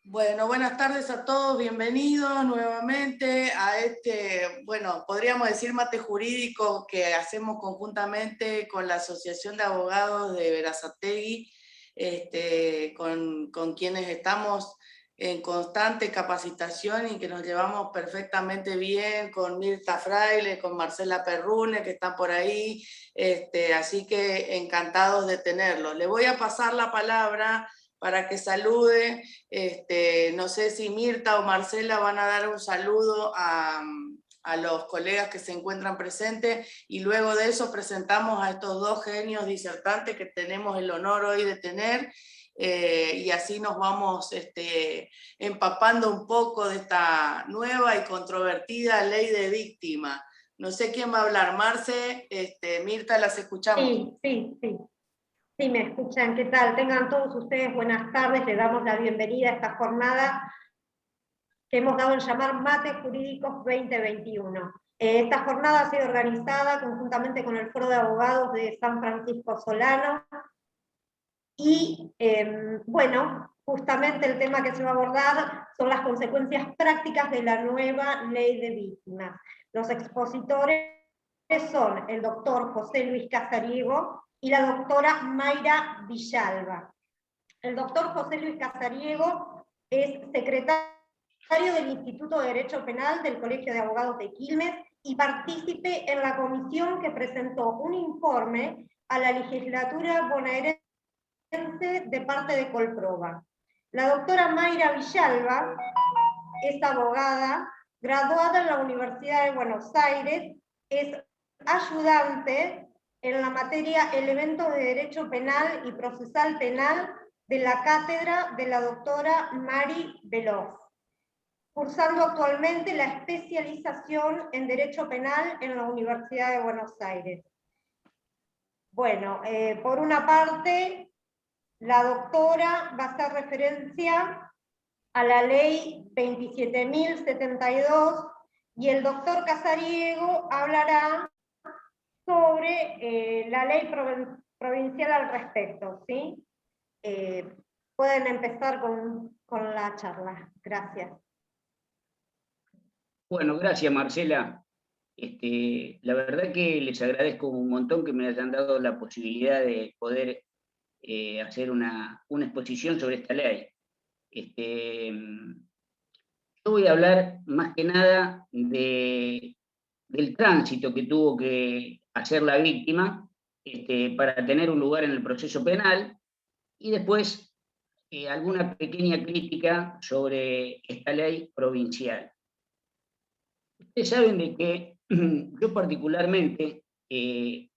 Bueno, buenas tardes a todos, bienvenidos nuevamente a este, bueno, podríamos decir mate jurídico que hacemos conjuntamente con la Asociación de Abogados de Berazategui, con quienes estamos en constante capacitación y que nos llevamos perfectamente bien, con Mirta Fraile, con Marcela Perrune, que está por ahí, así que encantados de tenerlos. Le voy a pasar la palabra para que salude. No sé si Mirta o Marcela van a dar un saludo a los colegas que se encuentran presentes y luego de eso presentamos a estos dos genios disertantes que tenemos el honor hoy de tener, y así nos vamos empapando un poco de esta nueva y controvertida ley de víctima. No sé quién va a hablar, Marce, Mirta, las escuchamos. Sí, me escuchan. ¿Qué tal? Tengan todos ustedes buenas tardes. Les damos la bienvenida a esta jornada que hemos dado en llamar Mate Jurídicos 2021. Esta jornada ha sido organizada conjuntamente con el Foro de Abogados de San Francisco Solano y, bueno, justamente el tema que se va a abordar son las consecuencias prácticas de la nueva ley de víctimas. Los expositores son el doctor José Luis Casariego y la doctora Mayra Villalba. El doctor José Luis Casariego es secretario del Instituto de Derecho Penal del Colegio de Abogados de Quilmes y partícipe en la comisión que presentó un informe a la legislatura bonaerense de parte de Colproba. La doctora Mayra Villalba es abogada, graduada en la Universidad de Buenos Aires, es ayudante en la materia Elementos de Derecho Penal y Procesal Penal de la cátedra de la doctora Mari Veloz, cursando actualmente la especialización en Derecho Penal en la Universidad de Buenos Aires. Bueno, por una parte, la doctora va a hacer referencia a la ley 27.072 y el doctor Casariego hablará sobre la ley provincial al respecto, ¿sí? Pueden empezar con la charla. Gracias. Bueno, gracias Marcela. La verdad que les agradezco un montón que me hayan dado la posibilidad de poder hacer una exposición sobre esta ley. Yo voy a hablar más que nada del tránsito que tuvo que hacer la víctima para tener un lugar en el proceso penal y después alguna pequeña crítica sobre esta ley provincial. Ustedes saben de que yo particularmente estoy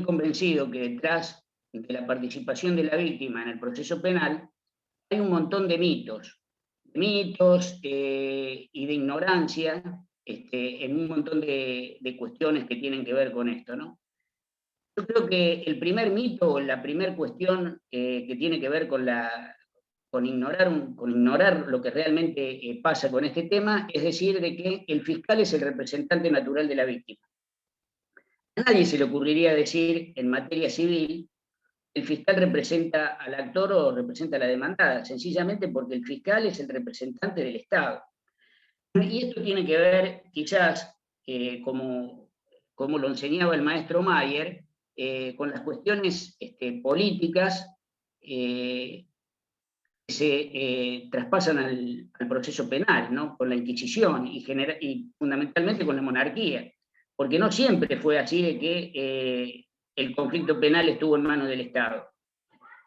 convencido que detrás de la participación de la víctima en el proceso penal hay un montón de mitos y de ignorancia en un montón de cuestiones que tienen que ver con esto, ¿no? Yo creo que el primer mito, la primera cuestión que tiene que ver con ignorar lo que realmente pasa con este tema, es decir, de que el fiscal es el representante natural de la víctima. A nadie se le ocurriría decir en materia civil el fiscal representa al actor o representa a la demandada, sencillamente porque el fiscal es el representante del Estado. Y esto tiene que ver, quizás, como lo enseñaba el maestro Mayer, con las cuestiones políticas que se traspasan al proceso penal, ¿no? Con la Inquisición y fundamentalmente con la monarquía, porque no siempre fue así de que el conflicto penal estuvo en manos del Estado.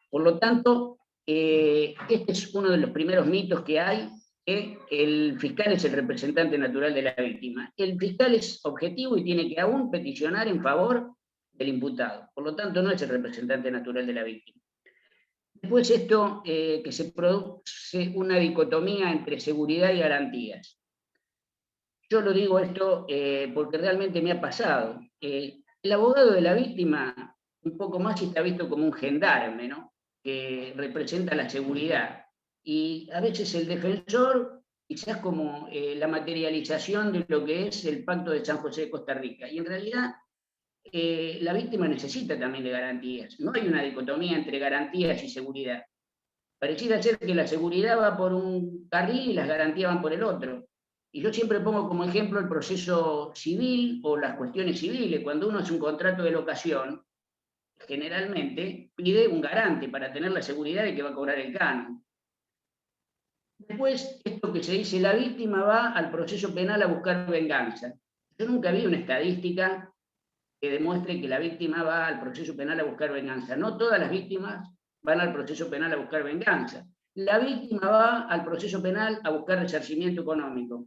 Por lo tanto, este es uno de los primeros mitos que hay, que el fiscal es el representante natural de la víctima. El fiscal es objetivo y tiene que aún peticionar en favor del imputado. Por lo tanto, no es el representante natural de la víctima. Después esto, que se produce una dicotomía entre seguridad y garantías. Yo lo digo esto porque realmente me ha pasado. El abogado de la víctima, un poco más, está visto como un gendarme, ¿no? Que representa la seguridad. Y a veces el defensor, quizás como la materialización de lo que es el Pacto de San José de Costa Rica. Y en realidad, la víctima necesita también de garantías. No hay una dicotomía entre garantías y seguridad. Pareciera ser que la seguridad va por un carril y las garantías van por el otro. Y yo siempre pongo como ejemplo el proceso civil o las cuestiones civiles. Cuando uno hace un contrato de locación, generalmente pide un garante para tener la seguridad de que va a cobrar el canon. Después, esto que se dice, la víctima va al proceso penal a buscar venganza. Yo nunca vi una estadística que demuestre que la víctima va al proceso penal a buscar venganza. No todas las víctimas van al proceso penal a buscar venganza. La víctima va al proceso penal a buscar resarcimiento económico.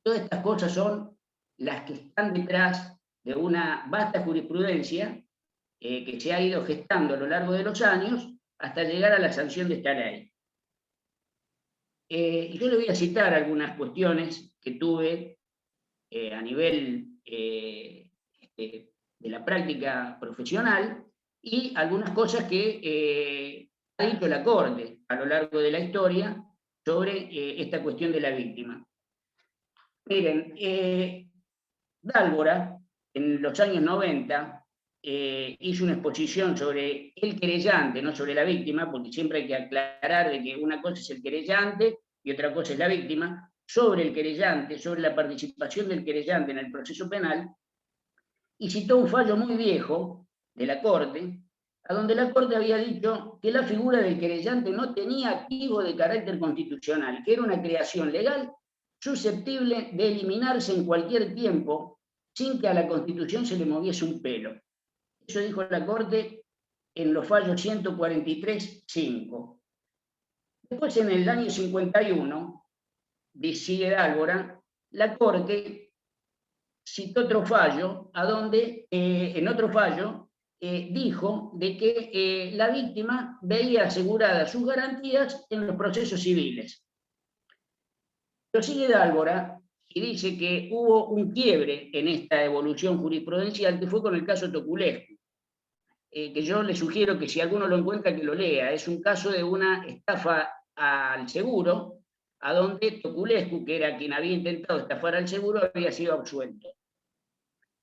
Todas estas cosas son las que están detrás de una vasta jurisprudencia que se ha ido gestando a lo largo de los años hasta llegar a la sanción de esta ley. Yo le voy a citar algunas cuestiones que tuve a nivel de la práctica profesional y algunas cosas que ha dicho la Corte a lo largo de la historia sobre esta cuestión de la víctima. Miren, Dálvora, en los años 90, hizo una exposición sobre el querellante, no sobre la víctima, porque siempre hay que aclarar de que una cosa es el querellante y otra cosa es la víctima, sobre el querellante, sobre la participación del querellante en el proceso penal, y citó un fallo muy viejo de la Corte, a donde la Corte había dicho que la figura del querellante no tenía activo de carácter constitucional, que era una creación legal susceptible de eliminarse en cualquier tiempo sin que a la Constitución se le moviese un pelo. Eso dijo la Corte en los fallos 143.5. Después, en el año 51, sigue Dálvora, la Corte citó otro fallo, a donde en otro fallo dijo de que la víctima veía aseguradas sus garantías en los procesos civiles. Pero sigue Dálvora y dice que hubo un quiebre en esta evolución jurisprudencial que fue con el caso Toculescu, que yo le sugiero que si alguno lo encuentra que lo lea. Es un caso de una estafa al seguro, a donde Toculescu, que era quien había intentado estafar al seguro, había sido absuelto.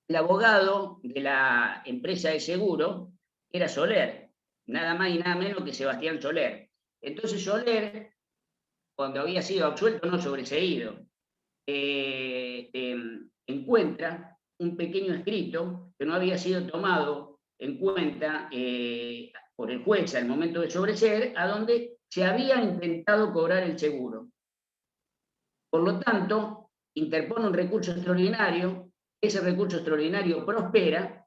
El abogado de la empresa de seguro era Soler, nada más y nada menos que Sebastián Soler. Entonces Soler, cuando había sido absuelto, no sobreseído, encuentra un pequeño escrito que no había sido tomado en cuenta por el juez al momento de sobreseer, a donde se había intentado cobrar el seguro. Por lo tanto, interpone un recurso extraordinario, ese recurso extraordinario prospera,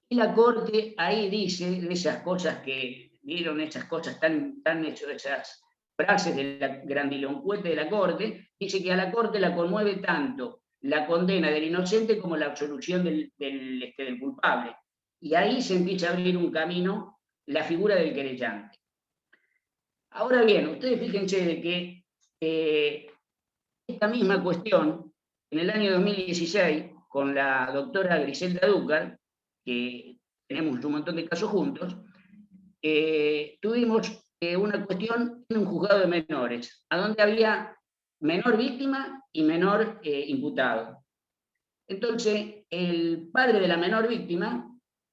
y la Corte ahí dice de esas cosas que vieron, esas cosas esas frases de la grandilocuente de la Corte, dice que a la Corte la conmueve tanto la condena del inocente como la absolución del culpable. Y ahí se empieza a abrir un camino, la figura del querellante. Ahora bien, ustedes fíjense de que esta misma cuestión, en el año 2016, con la doctora Griselda Dúcar, que tenemos un montón de casos juntos, tuvimos una cuestión en un juzgado de menores, a donde había menor víctima y menor imputado. Entonces, el padre de la menor víctima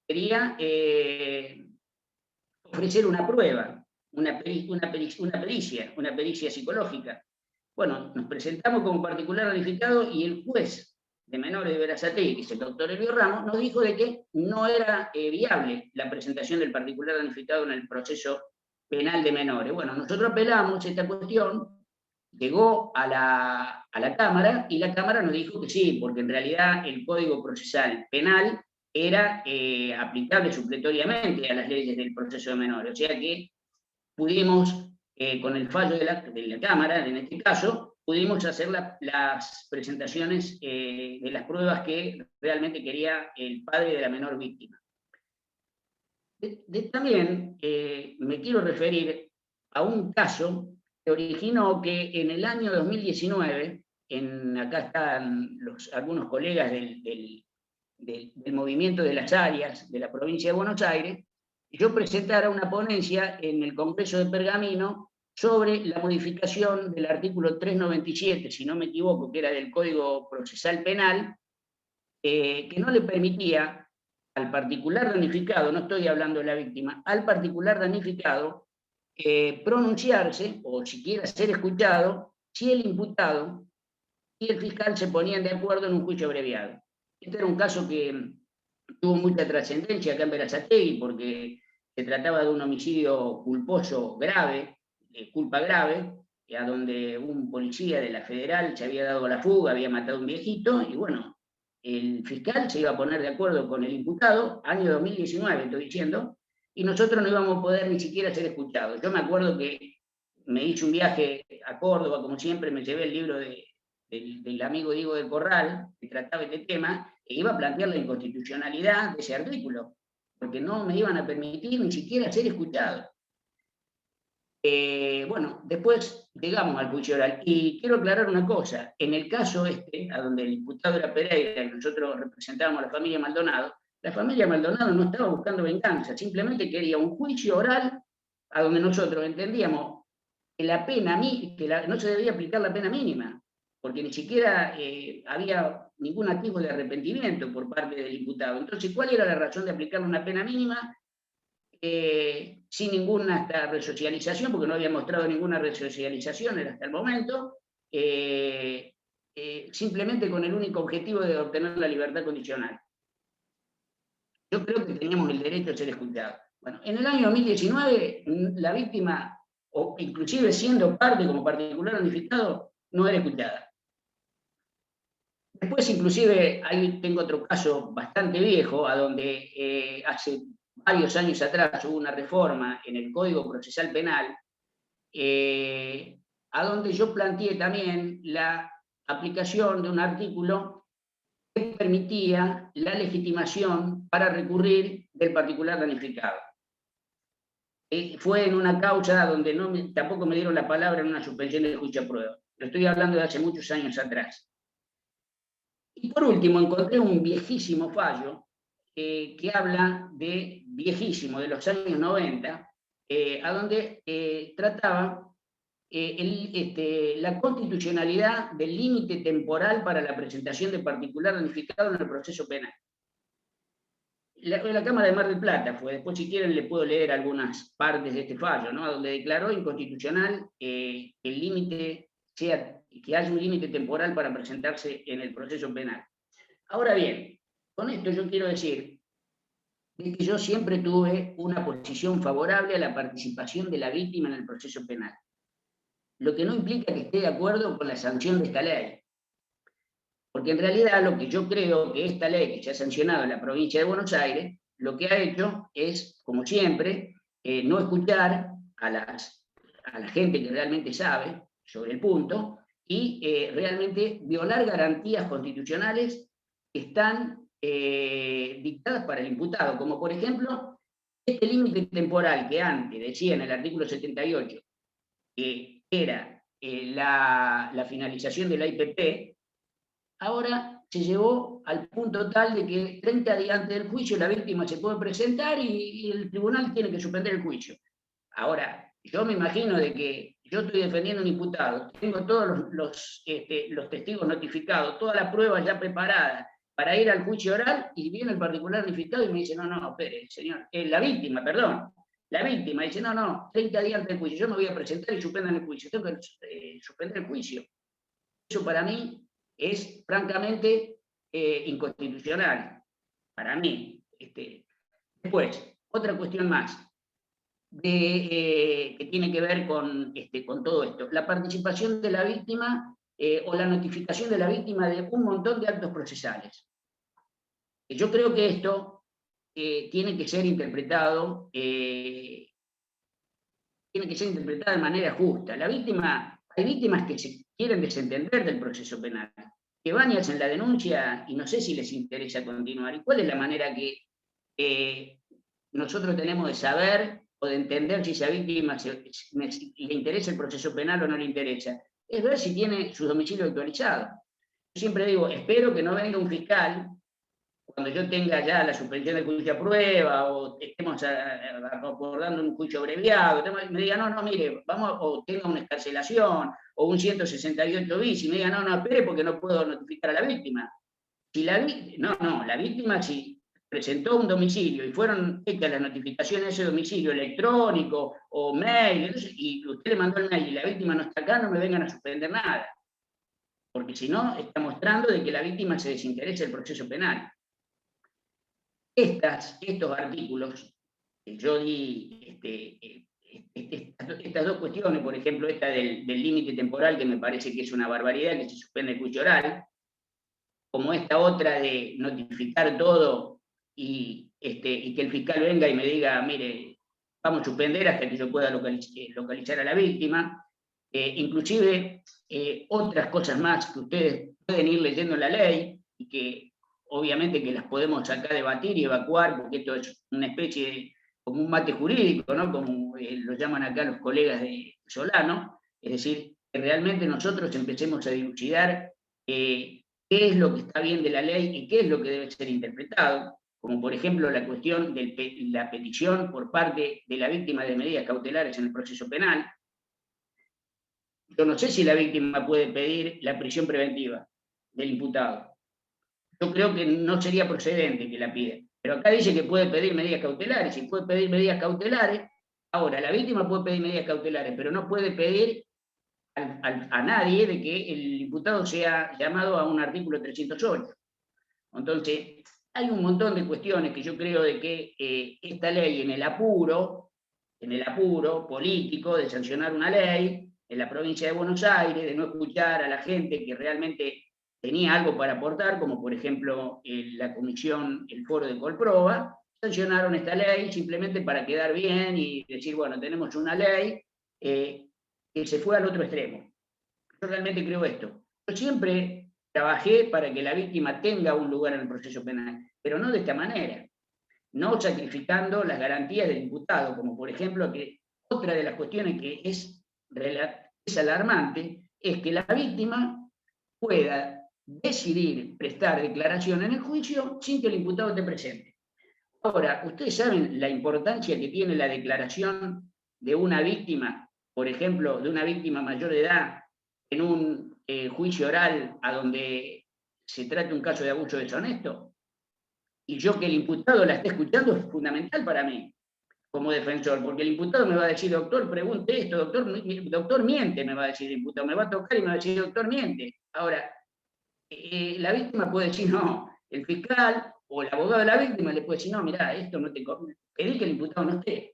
quería ofrecer una prueba, una pericia psicológica. Bueno, nos presentamos como particular damnificado y el juez de menores de Berazategui, que es el doctor Elvio Ramos, nos dijo de que no era viable la presentación del particular damnificado en el proceso penal de menores. Bueno, nosotros apelamos esta cuestión, llegó a la Cámara y la Cámara nos dijo que sí, porque en realidad el Código Procesal Penal era aplicable supletoriamente a las leyes del proceso de menores. O sea que pudimos, con el fallo de la Cámara, en este caso, pudimos hacer las presentaciones de las pruebas que realmente quería el padre de la menor víctima. También me quiero referir a un caso que originó que en el año 2019, acá están algunos colegas del movimiento de las áreas de la provincia de Buenos Aires, yo presentara una ponencia en el Congreso de Pergamino sobre la modificación del artículo 397, si no me equivoco, que era del Código Procesal Penal, que no le permitía al particular damnificado, no estoy hablando de la víctima, al particular damnificado pronunciarse, o siquiera ser escuchado, si el imputado y el fiscal se ponían de acuerdo en un juicio abreviado. Este era un caso que tuvo mucha trascendencia acá en Berazategui, porque se trataba de un homicidio culposo grave, culpa grave, a donde un policía de la Federal se había dado la fuga, había matado a un viejito, y bueno, el fiscal se iba a poner de acuerdo con el imputado, año 2019 estoy diciendo, y nosotros no íbamos a poder ni siquiera ser escuchados. Yo me acuerdo que me hice un viaje a Córdoba, como siempre, me llevé el libro del amigo Diego del Corral, que trataba este tema, e iba a plantear la inconstitucionalidad de ese artículo, porque no me iban a permitir ni siquiera ser escuchado. Bueno, después llegamos al juicio oral, y quiero aclarar una cosa: en el caso este, a donde el imputado era Pereira y nosotros representábamos a la familia Maldonado no estaba buscando venganza, simplemente quería un juicio oral a donde nosotros entendíamos que la pena, no se debía aplicar la pena mínima, porque ni siquiera había ningún atisbo de arrepentimiento por parte del imputado. Entonces, ¿cuál era la razón de aplicar una pena mínima? Sin ninguna resocialización, porque no había mostrado ninguna resocialización hasta el momento, simplemente con el único objetivo de obtener la libertad condicional. Yo creo que teníamos el derecho a ser escuchados. Bueno, en el año 2019, la víctima, o inclusive siendo parte como particular unificado, no era escuchada. Después, inclusive, ahí tengo otro caso bastante viejo, a donde hace varios años atrás hubo una reforma en el Código Procesal Penal, a donde yo planteé también la aplicación de un artículo que permitía la legitimación para recurrir del particular damnificado. Fue en una causa donde tampoco me dieron la palabra en una suspensión de juicio a prueba. Lo estoy hablando de hace muchos años atrás. Y por último, encontré un viejísimo fallo que habla de los años 90, a donde trataba la constitucionalidad del límite temporal para la presentación de particular damnificado en el proceso penal. La Cámara de Mar del Plata fue, después si quieren le puedo leer algunas partes de este fallo, ¿no? Donde declaró inconstitucional el límite, que haya un límite temporal para presentarse en el proceso penal. Ahora bien, con esto yo quiero decir que yo siempre tuve una posición favorable a la participación de la víctima en el proceso penal, lo que no implica que esté de acuerdo con la sanción de esta ley. Porque en realidad lo que yo creo que esta ley que se ha sancionado en la provincia de Buenos Aires, lo que ha hecho es, como siempre, no escuchar a la gente que realmente sabe sobre el punto y realmente violar garantías constitucionales que están dictadas para el imputado, como por ejemplo este límite temporal que antes decía en el artículo 78 que era la finalización de la IPP, ahora se llevó al punto tal de que 30 días antes del juicio la víctima se puede presentar y el tribunal tiene que suspender el juicio. Ahora, yo me imagino de que yo estoy defendiendo a un imputado, tengo todos los testigos notificados, todas las pruebas ya preparadas para ir al juicio oral, y viene el particular notificado y me dice, no, espere, señor, la víctima dice, no, 30 días antes del juicio, yo me voy a presentar y suspendan el juicio, tengo que suspender el juicio. Eso para mí es francamente inconstitucional, para mí. Después, otra cuestión más, que tiene que ver con todo esto, la participación de la víctima o la notificación de la víctima de un montón de actos procesales. Yo creo que esto tiene que ser interpretado de manera justa. Hay víctimas que se quieren desentender del proceso penal, que van y hacen la denuncia y no sé si les interesa continuar. ¿Y cuál es la manera que nosotros tenemos de saber o de entender si a esa víctima le interesa el proceso penal o no le interesa? Es ver si tiene su domicilio actualizado. Yo siempre digo, espero que no venga un fiscal cuando yo tenga ya la suspensión del juicio a prueba, o estemos acordando un juicio abreviado, me diga, no, mire, vamos, o tenga una excarcelación, o un 168 bis, y me diga, no, espere porque no puedo notificar a la víctima. Si la víctima, si presentó un domicilio y fueron hechas las notificaciones de ese domicilio electrónico o mail, y usted le mandó el mail y la víctima no está acá, no me vengan a suspender nada. Porque si no, está mostrando de que la víctima se desinteresa del proceso penal. Estos artículos que yo di, estas dos cuestiones, por ejemplo, esta del límite temporal, que me parece que es una barbaridad, que se suspende el juicio oral, como esta otra de notificar todo y que el fiscal venga y me diga, mire, vamos a suspender hasta que yo pueda localizar a la víctima, inclusive otras cosas más que ustedes pueden ir leyendo la ley y que obviamente que las podemos acá debatir y evacuar, porque esto es una especie de, como un mate jurídico, ¿no? Como lo llaman acá los colegas de Solano, es decir, que realmente nosotros empecemos a dilucidar qué es lo que está bien de la ley y qué es lo que debe ser interpretado, como por ejemplo la cuestión de la petición por parte de la víctima de medidas cautelares en el proceso penal. Yo no sé si la víctima puede pedir la prisión preventiva del imputado. Yo creo que no sería procedente que la pida. Pero acá dice que puede pedir medidas cautelares. Si puede pedir medidas cautelares, ahora la víctima puede pedir medidas cautelares, pero no puede pedir a nadie de que el imputado sea llamado a un artículo 308. Entonces, hay un montón de cuestiones que yo creo de que esta ley en el apuro político de sancionar una ley, en la provincia de Buenos Aires, de no escuchar a la gente que realmente tenía algo para aportar, como por ejemplo la comisión, el foro de Colproba, sancionaron esta ley simplemente para quedar bien y decir, bueno, tenemos una ley que se fue al otro extremo. Yo realmente creo esto. Yo siempre trabajé para que la víctima tenga un lugar en el proceso penal, pero no de esta manera, no sacrificando las garantías del imputado, como por ejemplo que otra de las cuestiones que es alarmante es que la víctima pueda decidir prestar declaración en el juicio sin que el imputado esté presente. Ahora, ustedes saben la importancia que tiene la declaración de una víctima, por ejemplo, de una víctima mayor de edad, en un juicio oral a donde se trate un caso de abuso deshonesto. Y yo que el imputado la esté escuchando es fundamental para mí, como defensor, porque el imputado me va a decir, doctor, pregunte esto, doctor miente, me va a decir el imputado, me va a tocar y me va a decir, doctor miente. Ahora, la víctima puede decir, no, el fiscal o el abogado de la víctima le puede decir, no, mirá, esto no te conviene, pedí que el imputado no esté.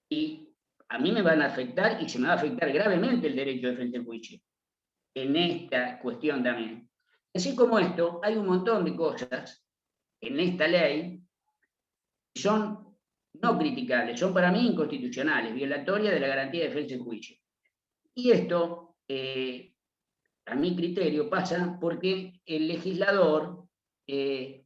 Y a mí me van a afectar y se me va a afectar gravemente el derecho de defensa del juicio, en esta cuestión también. Así como esto, hay un montón de cosas en esta ley que son no criticables, son para mí inconstitucionales, violatorias de la garantía de defensa del juicio. Y esto, a mi criterio, pasa porque el legislador,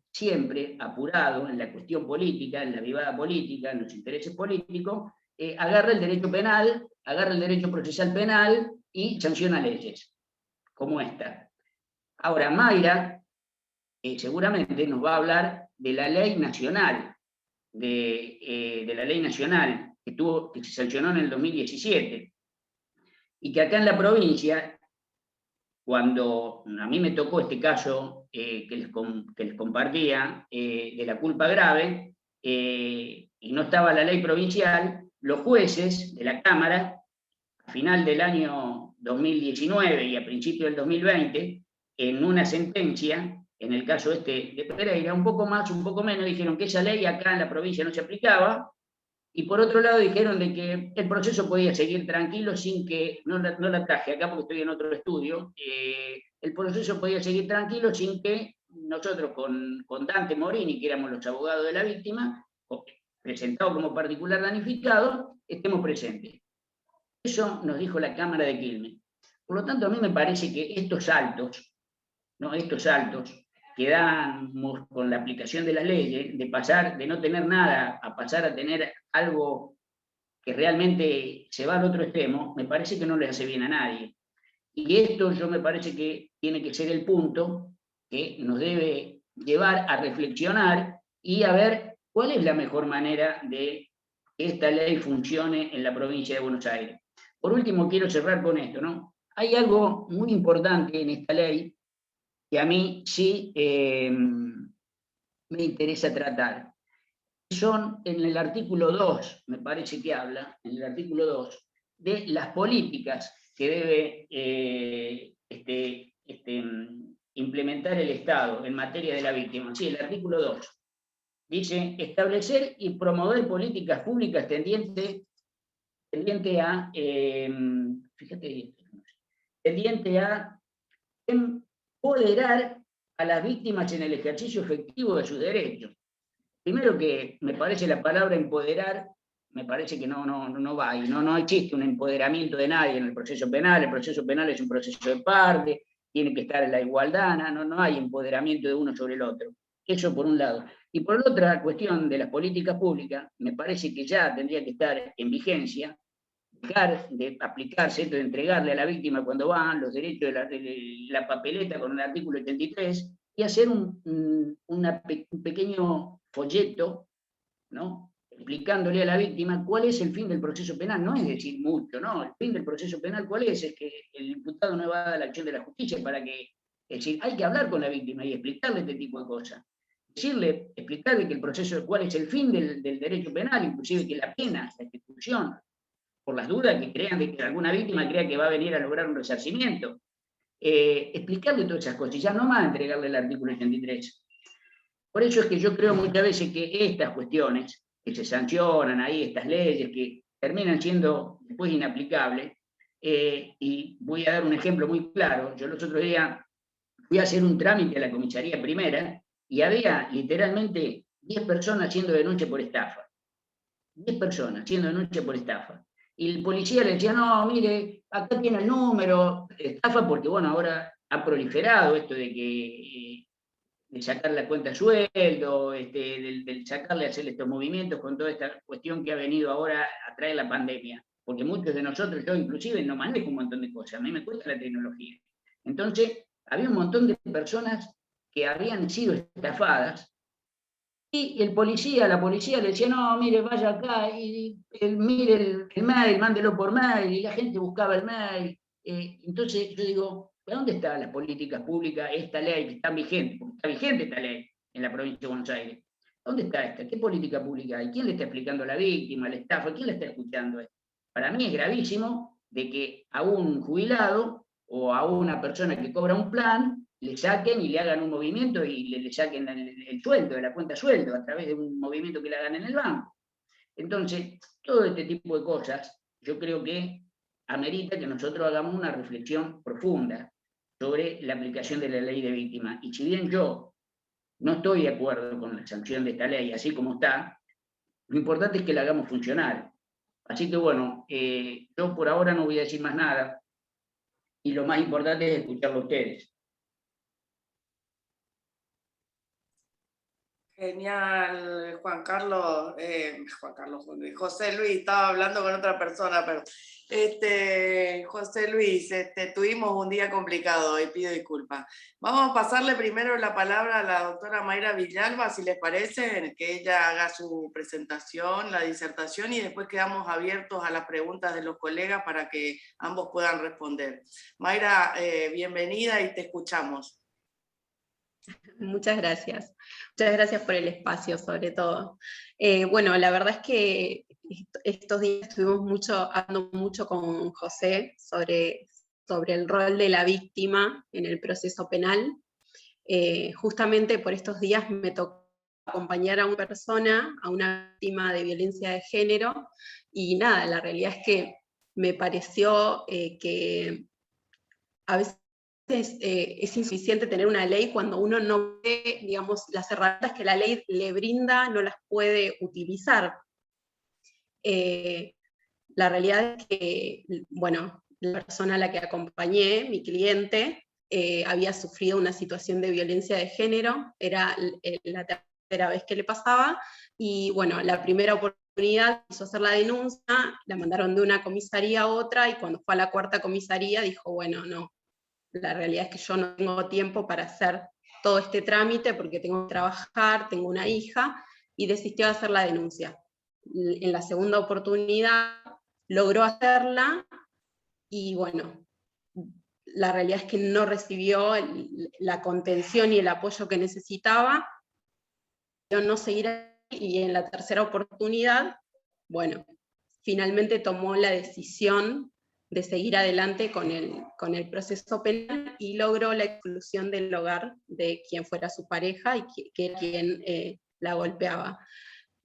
siempre apurado en la cuestión política, en la vivada política, en los intereses políticos, agarra el derecho penal, agarra el derecho procesal penal y sanciona leyes, como esta. Ahora, Mayra seguramente nos va a hablar de la ley nacional, de la ley nacional que se sancionó en el 2017, y que acá en la provincia, cuando a mí me tocó este caso que les compartía, de la culpa grave, y no estaba la ley provincial, los jueces de la Cámara, a final del año 2019 y a principio del 2020, en una sentencia, en el caso este de Pereira, un poco más, un poco menos, dijeron que esa ley acá en la provincia no se aplicaba, y por otro lado dijeron de que el proceso podía seguir tranquilo sin que, no la traje acá porque estoy en otro estudio, el proceso podía seguir tranquilo sin que nosotros con Dante Morini, que éramos los abogados de la víctima, presentados como particular damnificado, estemos presentes. Eso nos dijo la Cámara de Quilmes. Por lo tanto, a mí me parece que estos saltos que damos con la aplicación de las leyes, de pasar de no tener nada a pasar a tener algo que realmente se va al otro extremo, me parece que no le hace bien a nadie. Y esto yo me parece que tiene que ser el punto que nos debe llevar a reflexionar y a ver cuál es la mejor manera de que esta ley funcione en la provincia de Buenos Aires. Por último, quiero cerrar con esto, ¿no? Hay algo muy importante en esta ley que a mí sí me interesa tratar. Son en el artículo 2, me parece que habla, en el artículo 2, de las políticas que debe implementar el Estado en materia de la víctima. Sí, el artículo 2. Dice, establecer y promover políticas públicas tendiente a empoderar a las víctimas en el ejercicio efectivo de sus derechos. Primero que me parece la palabra empoderar, me parece que no va, y no existe un empoderamiento de nadie en el proceso penal es un proceso de parte, tiene que estar en la igualdad, no hay empoderamiento de uno sobre el otro. Eso por un lado. Y por otra cuestión de las políticas públicas, me parece que ya tendría que estar en vigencia, dejar de aplicarse esto de entregarle a la víctima cuando van los derechos de la papeleta con el artículo 83 y hacer un pequeño folleto, ¿no?, explicándole a la víctima cuál es el fin del proceso penal. No es decir mucho, ¿no? El fin del proceso penal, ¿cuál es? Es que el imputado no va a la acción de la justicia para que... Es decir, hay que hablar con la víctima y explicarle este tipo de cosas. Explicarle que el proceso, cuál es el fin del derecho penal, inclusive que la pena, la ejecución, por las dudas que crean de que alguna víctima crea que va a venir a lograr un resarcimiento. Explicarle todas esas cosas, y ya no más entregarle el artículo 83. Por eso es que yo creo muchas veces que estas cuestiones que se sancionan ahí, estas leyes que terminan siendo después inaplicables, y voy a dar un ejemplo muy claro. Yo los otros días fui a hacer un trámite a la comisaría primera y había literalmente 10 personas haciendo denuncia por estafa. 10 personas haciendo denuncia por estafa. Y el policía le decía, no, mire, acá tiene el número, estafa porque, bueno, ahora ha proliferado esto de sacar la cuenta de sueldo, del sacarle a hacer estos movimientos con toda esta cuestión que ha venido ahora a traer la pandemia. Porque muchos de nosotros, yo inclusive, no manejo un montón de cosas, a mí me cuesta la tecnología. Entonces, había un montón de personas que habían sido estafadas, y la policía le decía, no, mire, vaya acá, y mire el mail, mándelo por mail, y la gente buscaba el mail. Entonces yo digo, ¿dónde están las políticas públicas, esta ley que está vigente? Porque está vigente esta ley en la provincia de Buenos Aires. ¿Dónde está esta? ¿Qué política pública hay? ¿Quién le está explicando a la víctima, la estafa? ¿Quién le está escuchando esto? Para mí es gravísimo de que a un jubilado o a una persona que cobra un plan le saquen y le hagan un movimiento y le saquen el sueldo, de la cuenta sueldo, a través de un movimiento que le hagan en el banco. Entonces, todo este tipo de cosas, yo creo que amerita que nosotros hagamos una reflexión profunda sobre la aplicación de la ley de víctimas. Y si bien yo no estoy de acuerdo con la sanción de esta ley, así como está, lo importante es que la hagamos funcionar. Así que bueno, yo por ahora no voy a decir más nada, y lo más importante es escucharlo a ustedes. Genial, José Luis, estaba hablando con otra persona, pero José Luis, tuvimos un día complicado y pido disculpas. Vamos a pasarle primero la palabra a la doctora Mayra Villalba, si les parece, que ella haga su presentación, la disertación, y después quedamos abiertos a las preguntas de los colegas para que ambos puedan responder. Mayra, bienvenida y te escuchamos. Muchas gracias. Muchas gracias por el espacio, sobre todo. Bueno, la verdad es que estos días estuvimos hablando mucho con José sobre el rol de la víctima en el proceso penal. Justamente por estos días me tocó acompañar a una persona, a una víctima de violencia de género, y nada, la realidad es que me pareció que a veces es insuficiente tener una ley cuando uno no ve, digamos, las herramientas que la ley le brinda, no las puede utilizar. La realidad es que, bueno, la persona a la que acompañé, mi cliente, había sufrido una situación de violencia de género, era la tercera vez que le pasaba, y bueno, la primera oportunidad quiso hacer la denuncia, la mandaron de una comisaría a otra, y cuando fue a la cuarta comisaría dijo, bueno, no, la realidad es que yo no tengo tiempo para hacer todo este trámite porque tengo que trabajar, tengo una hija, y desistió de hacer la denuncia. En la segunda oportunidad logró hacerla, y bueno, la realidad es que no recibió la contención y el apoyo que necesitaba, no seguir ahí, y en la tercera oportunidad, bueno, finalmente tomó la decisión de seguir adelante con el proceso penal y logró la exclusión del hogar de quien fuera su pareja y que era quien la golpeaba.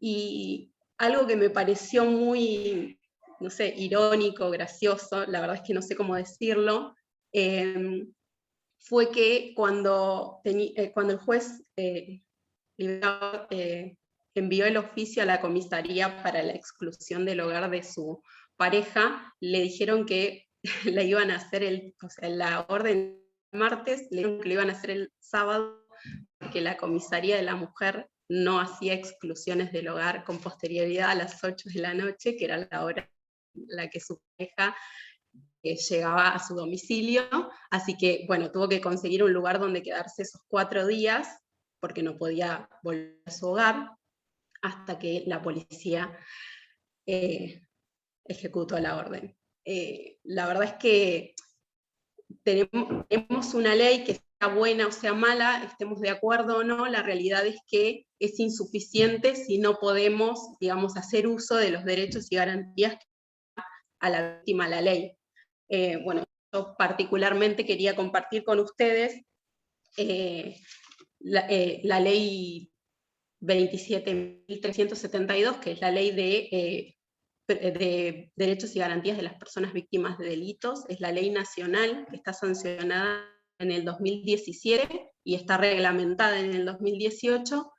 Y algo que me pareció muy, no sé, irónico, gracioso, la verdad es que no sé cómo decirlo, fue que cuando el juez envió el oficio a la comisaría para la exclusión del hogar de su pareja, le dijeron que la iban a hacer la orden el martes, le dijeron que lo iban a hacer el sábado, porque la comisaría de la mujer no hacía exclusiones del hogar con posterioridad a las 8 de la noche, que era la hora en la que su pareja llegaba a su domicilio, así que, bueno, tuvo que conseguir un lugar donde quedarse esos 4 días, porque no podía volver a su hogar, hasta que la policía ejecutó la orden. La verdad es que tenemos una ley que sea buena o sea mala, estemos de acuerdo o no, la realidad es que es insuficiente si no podemos, digamos, hacer uso de los derechos y garantías que da a la víctima la ley. Bueno, yo particularmente quería compartir con ustedes la ley 27.372, que es la ley de derechos y garantías de las personas víctimas de delitos, es la ley nacional que está sancionada en el 2017 y está reglamentada en el 2018.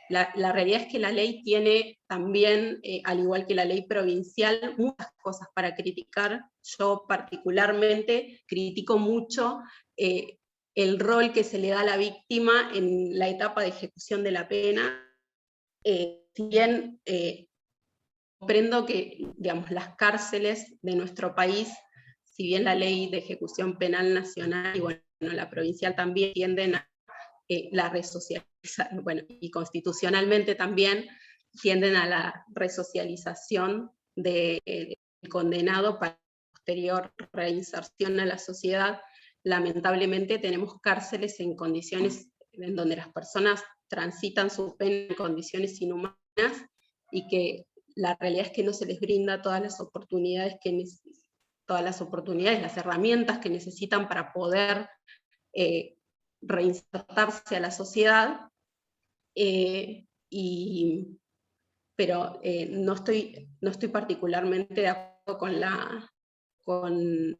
La realidad es que la ley tiene también, al igual que la ley provincial, muchas cosas para criticar. Yo particularmente critico mucho el rol que se le da a la víctima en la etapa de ejecución de la pena. Si bien comprendo que, digamos, las cárceles de nuestro país, si bien la ley de ejecución penal nacional y bueno, la provincial también tienden a la resocialización, bueno, y constitucionalmente también tienden a la resocialización del condenado para posterior reinserción a la sociedad. Lamentablemente tenemos cárceles en condiciones en donde las personas transitan su pena en condiciones inhumanas y que la realidad es que no se les brinda todas las oportunidades, las herramientas que necesitan para poder reinsertarse a la sociedad, pero no estoy particularmente de acuerdo con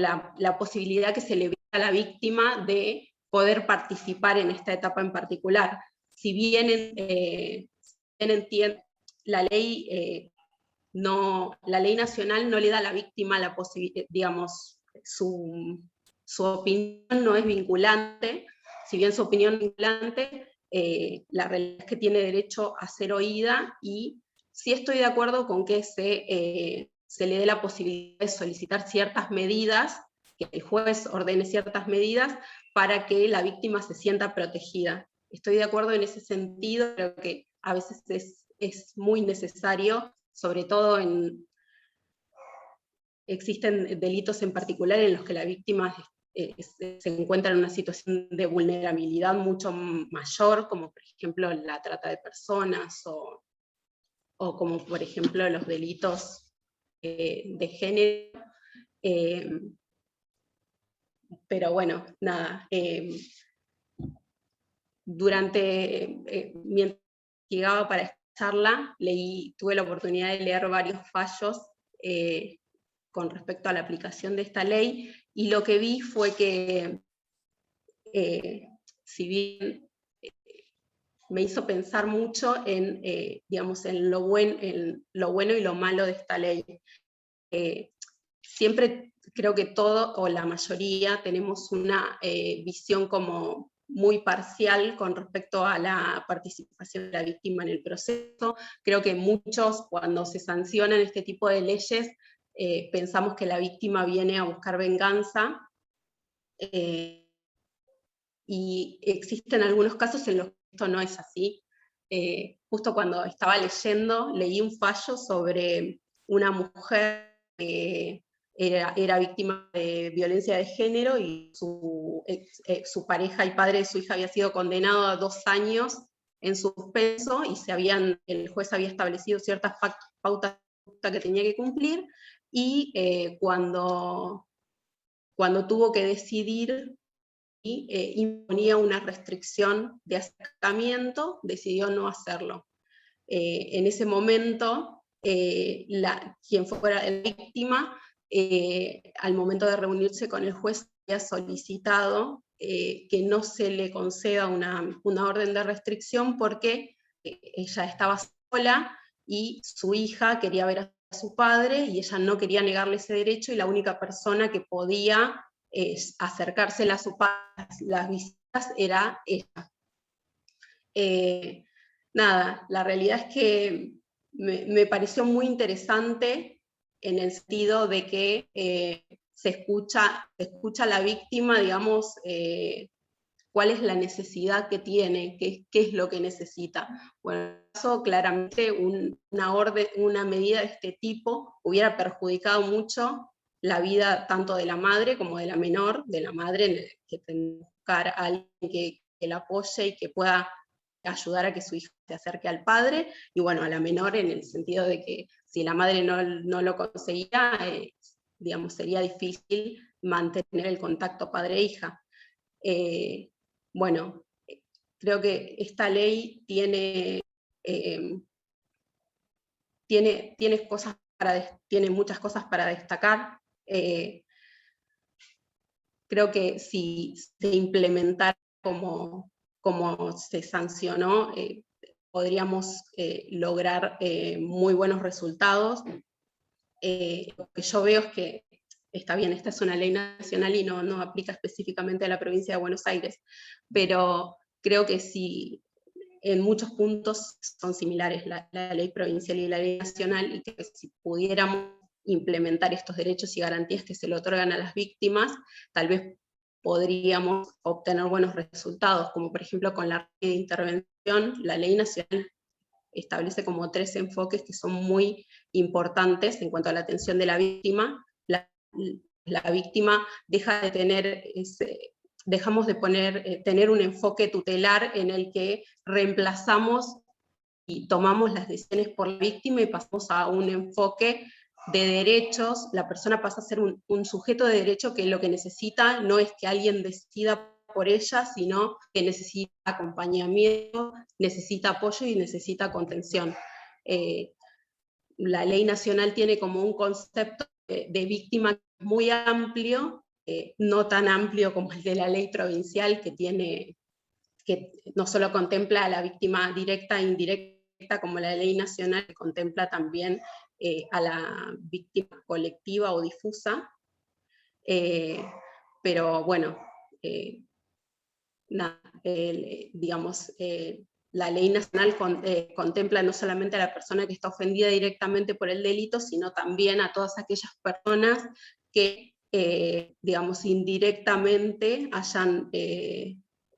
la posibilidad que se le brinda a la víctima de poder participar en esta etapa en particular. Si bien entiendo, la ley nacional no le da a la víctima la posibilidad, digamos, su opinión no es vinculante, si bien su opinión es vinculante, la realidad es que tiene derecho a ser oída, y sí estoy de acuerdo con que se le dé la posibilidad de solicitar ciertas medidas, que el juez ordene ciertas medidas para que la víctima se sienta protegida. Estoy de acuerdo en ese sentido, creo que a veces es muy necesario, sobre todo existen delitos en particular en los que la víctima se encuentra en una situación de vulnerabilidad mucho mayor, como por ejemplo la trata de personas, o como por ejemplo los delitos de género. Pero bueno, nada. Mientras llegaba para esta charla, tuve la oportunidad de leer varios fallos con respecto a la aplicación de esta ley, y lo que vi fue que, si bien me hizo pensar mucho digamos, en lo bueno y lo malo de esta ley. Siempre creo que todo, o la mayoría, tenemos una visión como muy parcial con respecto a la participación de la víctima en el proceso. Creo que muchos, cuando se sancionan este tipo de leyes, pensamos que la víctima viene a buscar venganza, y existen algunos casos en los que esto no es así. Justo cuando estaba leyendo, leí un fallo sobre una mujer que era víctima de violencia de género, y su pareja y padre de su hija había sido condenado a 2 años en suspenso y el juez había establecido ciertas pautas que tenía que cumplir, y cuando tuvo que decidir y imponía una restricción de acercamiento, decidió no hacerlo. En ese momento, quien fuera la víctima, al momento de reunirse con el juez, había solicitado que no se le conceda una orden de restricción porque ella estaba sola y su hija quería ver a su padre y ella no quería negarle ese derecho, y la única persona que podía acercársela a su padre, las visitas, era ella. Nada, la realidad es que me pareció muy interesante en el sentido de que se escucha a la víctima, digamos, cuál es la necesidad que tiene, qué es lo que necesita. Bueno, en el caso, claramente una medida de este tipo hubiera perjudicado mucho la vida tanto de la madre como de la menor, de la madre, que tiene que buscar a alguien que la apoye y que pueda ayudar a que su hija se acerque al padre, y bueno, a la menor en el sentido de que si la madre no lo conseguía, digamos, sería difícil mantener el contacto padre-hija. Bueno, creo que esta ley tiene muchas cosas para destacar. Creo que si se implementara como se sancionó, podríamos lograr muy buenos resultados. Lo que yo veo es que está bien, esta es una ley nacional y no aplica específicamente a la provincia de Buenos Aires, pero creo que sí, en muchos puntos son similares la ley provincial y la ley nacional, y que si pudiéramos implementar estos derechos y garantías que se le otorgan a las víctimas, tal vez podríamos obtener buenos resultados, como por ejemplo con la ley de intervención. La ley nacional establece como 3 enfoques que son muy importantes en cuanto a la atención de la víctima. La víctima deja de tener dejamos de tener un enfoque tutelar en el que reemplazamos y tomamos las decisiones por la víctima y pasamos a un enfoque de derechos. La persona pasa a ser un sujeto de derecho que lo que necesita no es que alguien decida por ella, sino que necesita acompañamiento, necesita apoyo y necesita contención. La ley nacional tiene como un concepto de víctima muy amplio, no tan amplio como el de la ley provincial, que no solo contempla a la víctima directa e indirecta como la ley nacional, que contempla también a la víctima colectiva o difusa. Pero bueno, digamos, la ley nacional contempla no solamente a la persona que está ofendida directamente por el delito, sino también a todas aquellas personas que, digamos, indirectamente hayan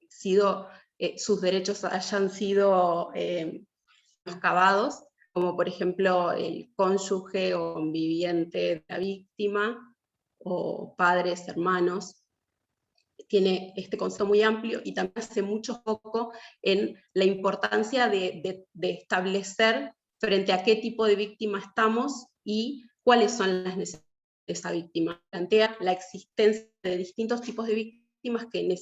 sido, sus derechos hayan sido menoscabados, como por ejemplo el cónyuge o conviviente de la víctima, o padres, hermanos. Tiene este concepto muy amplio y también hace mucho foco en la importancia de establecer frente a qué tipo de víctima estamos y cuáles son las necesidades de esa víctima. Plantea la existencia de distintos tipos de víctimas que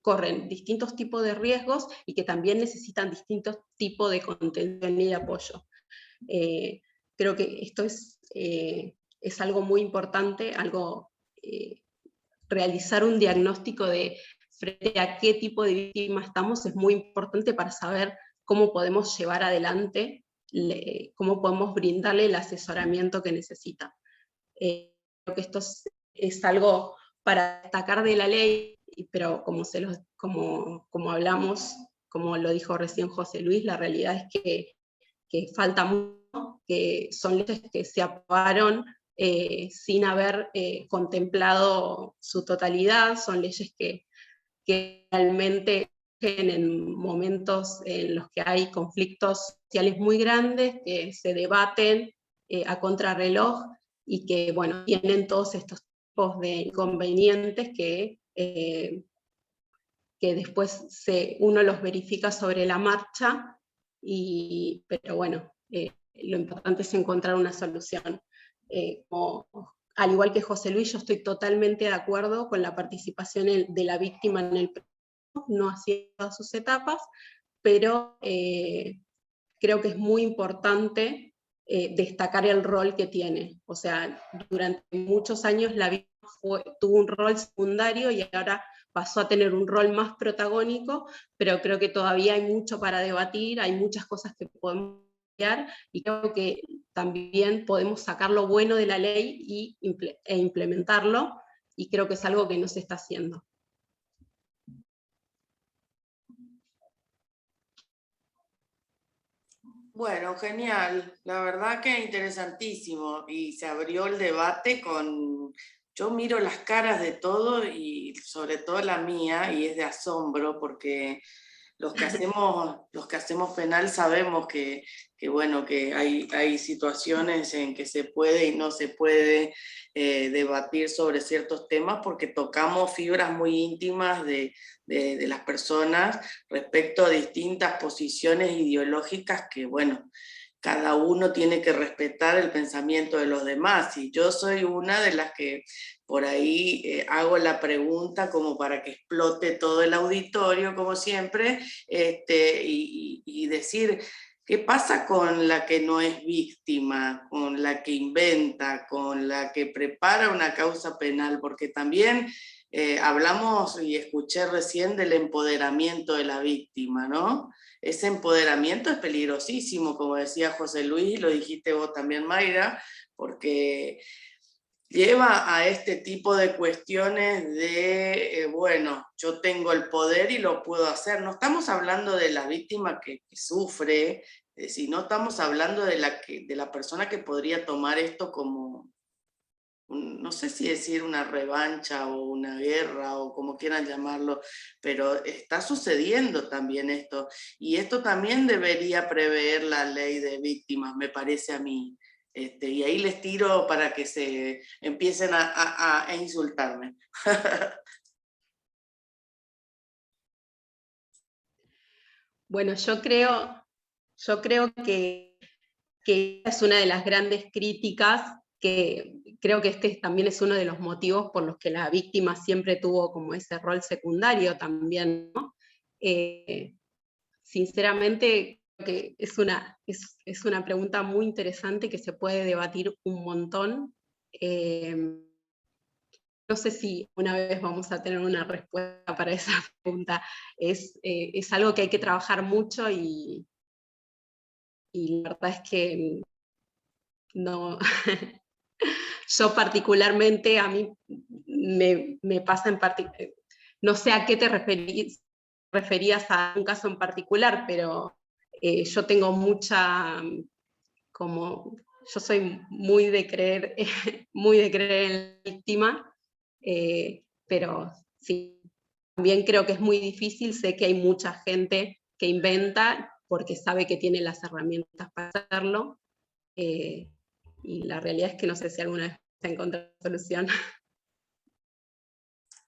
corren distintos tipos de riesgos y que también necesitan distintos tipos de contención y de apoyo. Creo que esto es algo muy importante, realizar un diagnóstico de frente a qué tipo de víctima estamos es muy importante para saber cómo podemos llevar adelante, cómo podemos brindarle el asesoramiento que necesita. Creo que esto es algo para destacar de la ley, pero como hablamos, como lo dijo recién José Luis, la realidad es que falta mucho, que son leyes que se aprobaron sin haber contemplado su totalidad, son leyes que realmente en momentos en los que hay conflictos sociales muy grandes, que se debaten a contrarreloj y que, bueno, tienen todos estos tipos de inconvenientes que que después uno los verifica sobre la marcha, pero bueno, lo importante es encontrar una solución. Al igual que José Luis, yo estoy totalmente de acuerdo con la participación de la víctima en el proceso, no así en todas sus etapas, pero creo que es muy importante destacar el rol que tiene. O sea, durante muchos años la víctima tuvo un rol secundario y ahora pasó a tener un rol más protagónico, pero creo que todavía hay mucho para debatir, hay muchas cosas que podemos cambiar, y creo que también podemos sacar lo bueno de la ley e implementarlo, y creo que es algo que no se está haciendo. Bueno, genial. La verdad que interesantísimo. Y se abrió el debate con... Yo miro las caras de todo y sobre todo la mía, y es de asombro porque los que hacemos penal sabemos que bueno, que hay situaciones en que se puede y no se puede debatir sobre ciertos temas porque tocamos fibras muy íntimas de las personas respecto a distintas posiciones ideológicas que, bueno, cada uno tiene que respetar el pensamiento de los demás, y yo soy una de las que por ahí hago la pregunta como para que explote todo el auditorio, como siempre, y decir, ¿qué pasa con la que no es víctima, con la que inventa, con la que prepara una causa penal? Porque también hablamos y escuché recién del empoderamiento de la víctima, ¿no? Ese empoderamiento es peligrosísimo, como decía José Luis, y lo dijiste vos también, Mayra, porque lleva a este tipo de cuestiones de, bueno, yo tengo el poder y lo puedo hacer. No estamos hablando de la víctima que sufre, sino estamos hablando de la persona que podría tomar esto como, no sé si decir una revancha o una guerra o como quieran llamarlo, pero está sucediendo también esto. Y esto también debería prever la ley de víctimas, me parece a mí. Y ahí les tiro para que se empiecen a insultarme. Bueno, yo creo que es una de las grandes críticas, que creo que este también es uno de los motivos por los que la víctima siempre tuvo como ese rol secundario también, ¿no? Sinceramente, creo que es una pregunta muy interesante que se puede debatir un montón. No sé si una vez vamos a tener una respuesta para esa pregunta. Es algo que hay que trabajar mucho, y la verdad es que no, yo particularmente, a mí me pasa en particular, no sé a qué te referías a un caso en particular, pero yo tengo yo soy muy de creer, muy de creer en la víctima, pero sí, también creo que es muy difícil. Sé que hay mucha gente que inventa porque sabe que tiene las herramientas para hacerlo, y la realidad es que no sé si alguna vez se encontrado solución.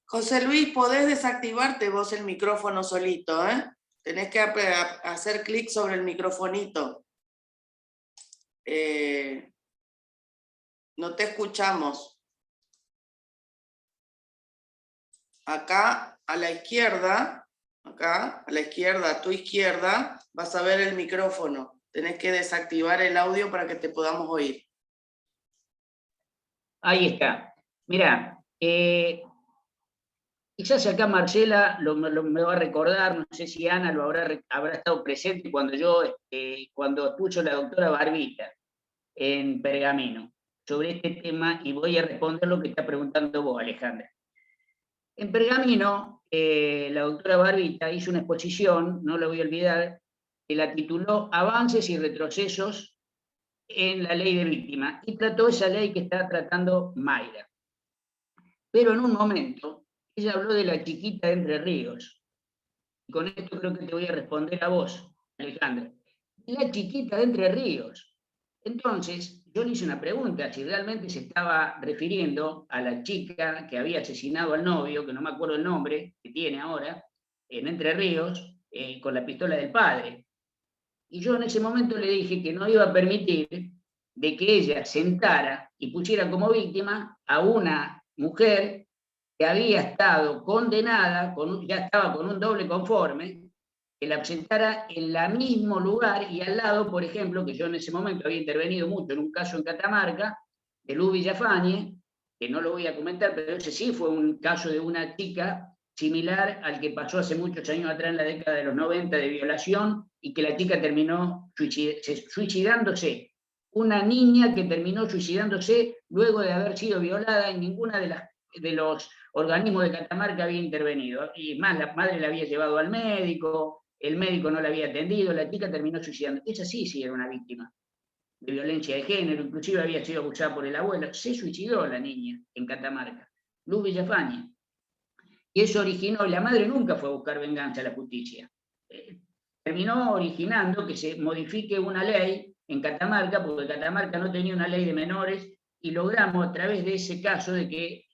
José Luis, podés desactivarte vos el micrófono solito, ¿eh? Tenés que hacer clic sobre el microfonito. No te escuchamos. Acá a la izquierda, a tu izquierda, vas a ver el micrófono. Tenés que desactivar el audio para que te podamos oír. Ahí está. Mirá, quizás acá Marcela me va a recordar, no sé si Ana lo habrá estado presente cuando escucho a la doctora Barbita en Pergamino sobre este tema, y voy a responder lo que está preguntando vos, Alejandra. En Pergamino, la doctora Barbita hizo una exposición, no la voy a olvidar, que la tituló Avances y retrocesos en la ley de víctima, y trató esa ley que está tratando Mayra. Pero en un momento, ella habló de la chiquita de Entre Ríos, y con esto creo que te voy a responder a vos, Alejandra. La chiquita de Entre Ríos. Entonces, yo le hice una pregunta, si realmente se estaba refiriendo a la chica que había asesinado al novio, que no me acuerdo el nombre que tiene ahora, en Entre Ríos, con la pistola del padre. Y yo en ese momento le dije que no iba a permitir de que ella sentara y pusiera como víctima a una mujer que había estado condenada, ya estaba con un doble conforme, que la sentara en el mismo lugar y al lado, por ejemplo, que yo en ese momento había intervenido mucho en un caso en Catamarca, de Lu Villafañe, que no lo voy a comentar, pero ese sí fue un caso de una chica similar al que pasó hace muchos años atrás, en la década de los 90, de violación, y que la chica terminó suicidándose. Una niña que terminó suicidándose luego de haber sido violada, y ninguna de los organismos de Catamarca había intervenido. Y más, la madre la había llevado al médico, el médico no la había atendido, la chica terminó suicidando. Esa sí era una víctima de violencia de género, inclusive había sido abusada por el abuelo. Se suicidó la niña en Catamarca, Lu Villafañe. Y eso originó, y la madre nunca fue a buscar venganza a la justicia. Terminó originando que se modifique una ley en Catamarca, porque Catamarca no tenía una ley de menores, y logramos a través de ese caso de que,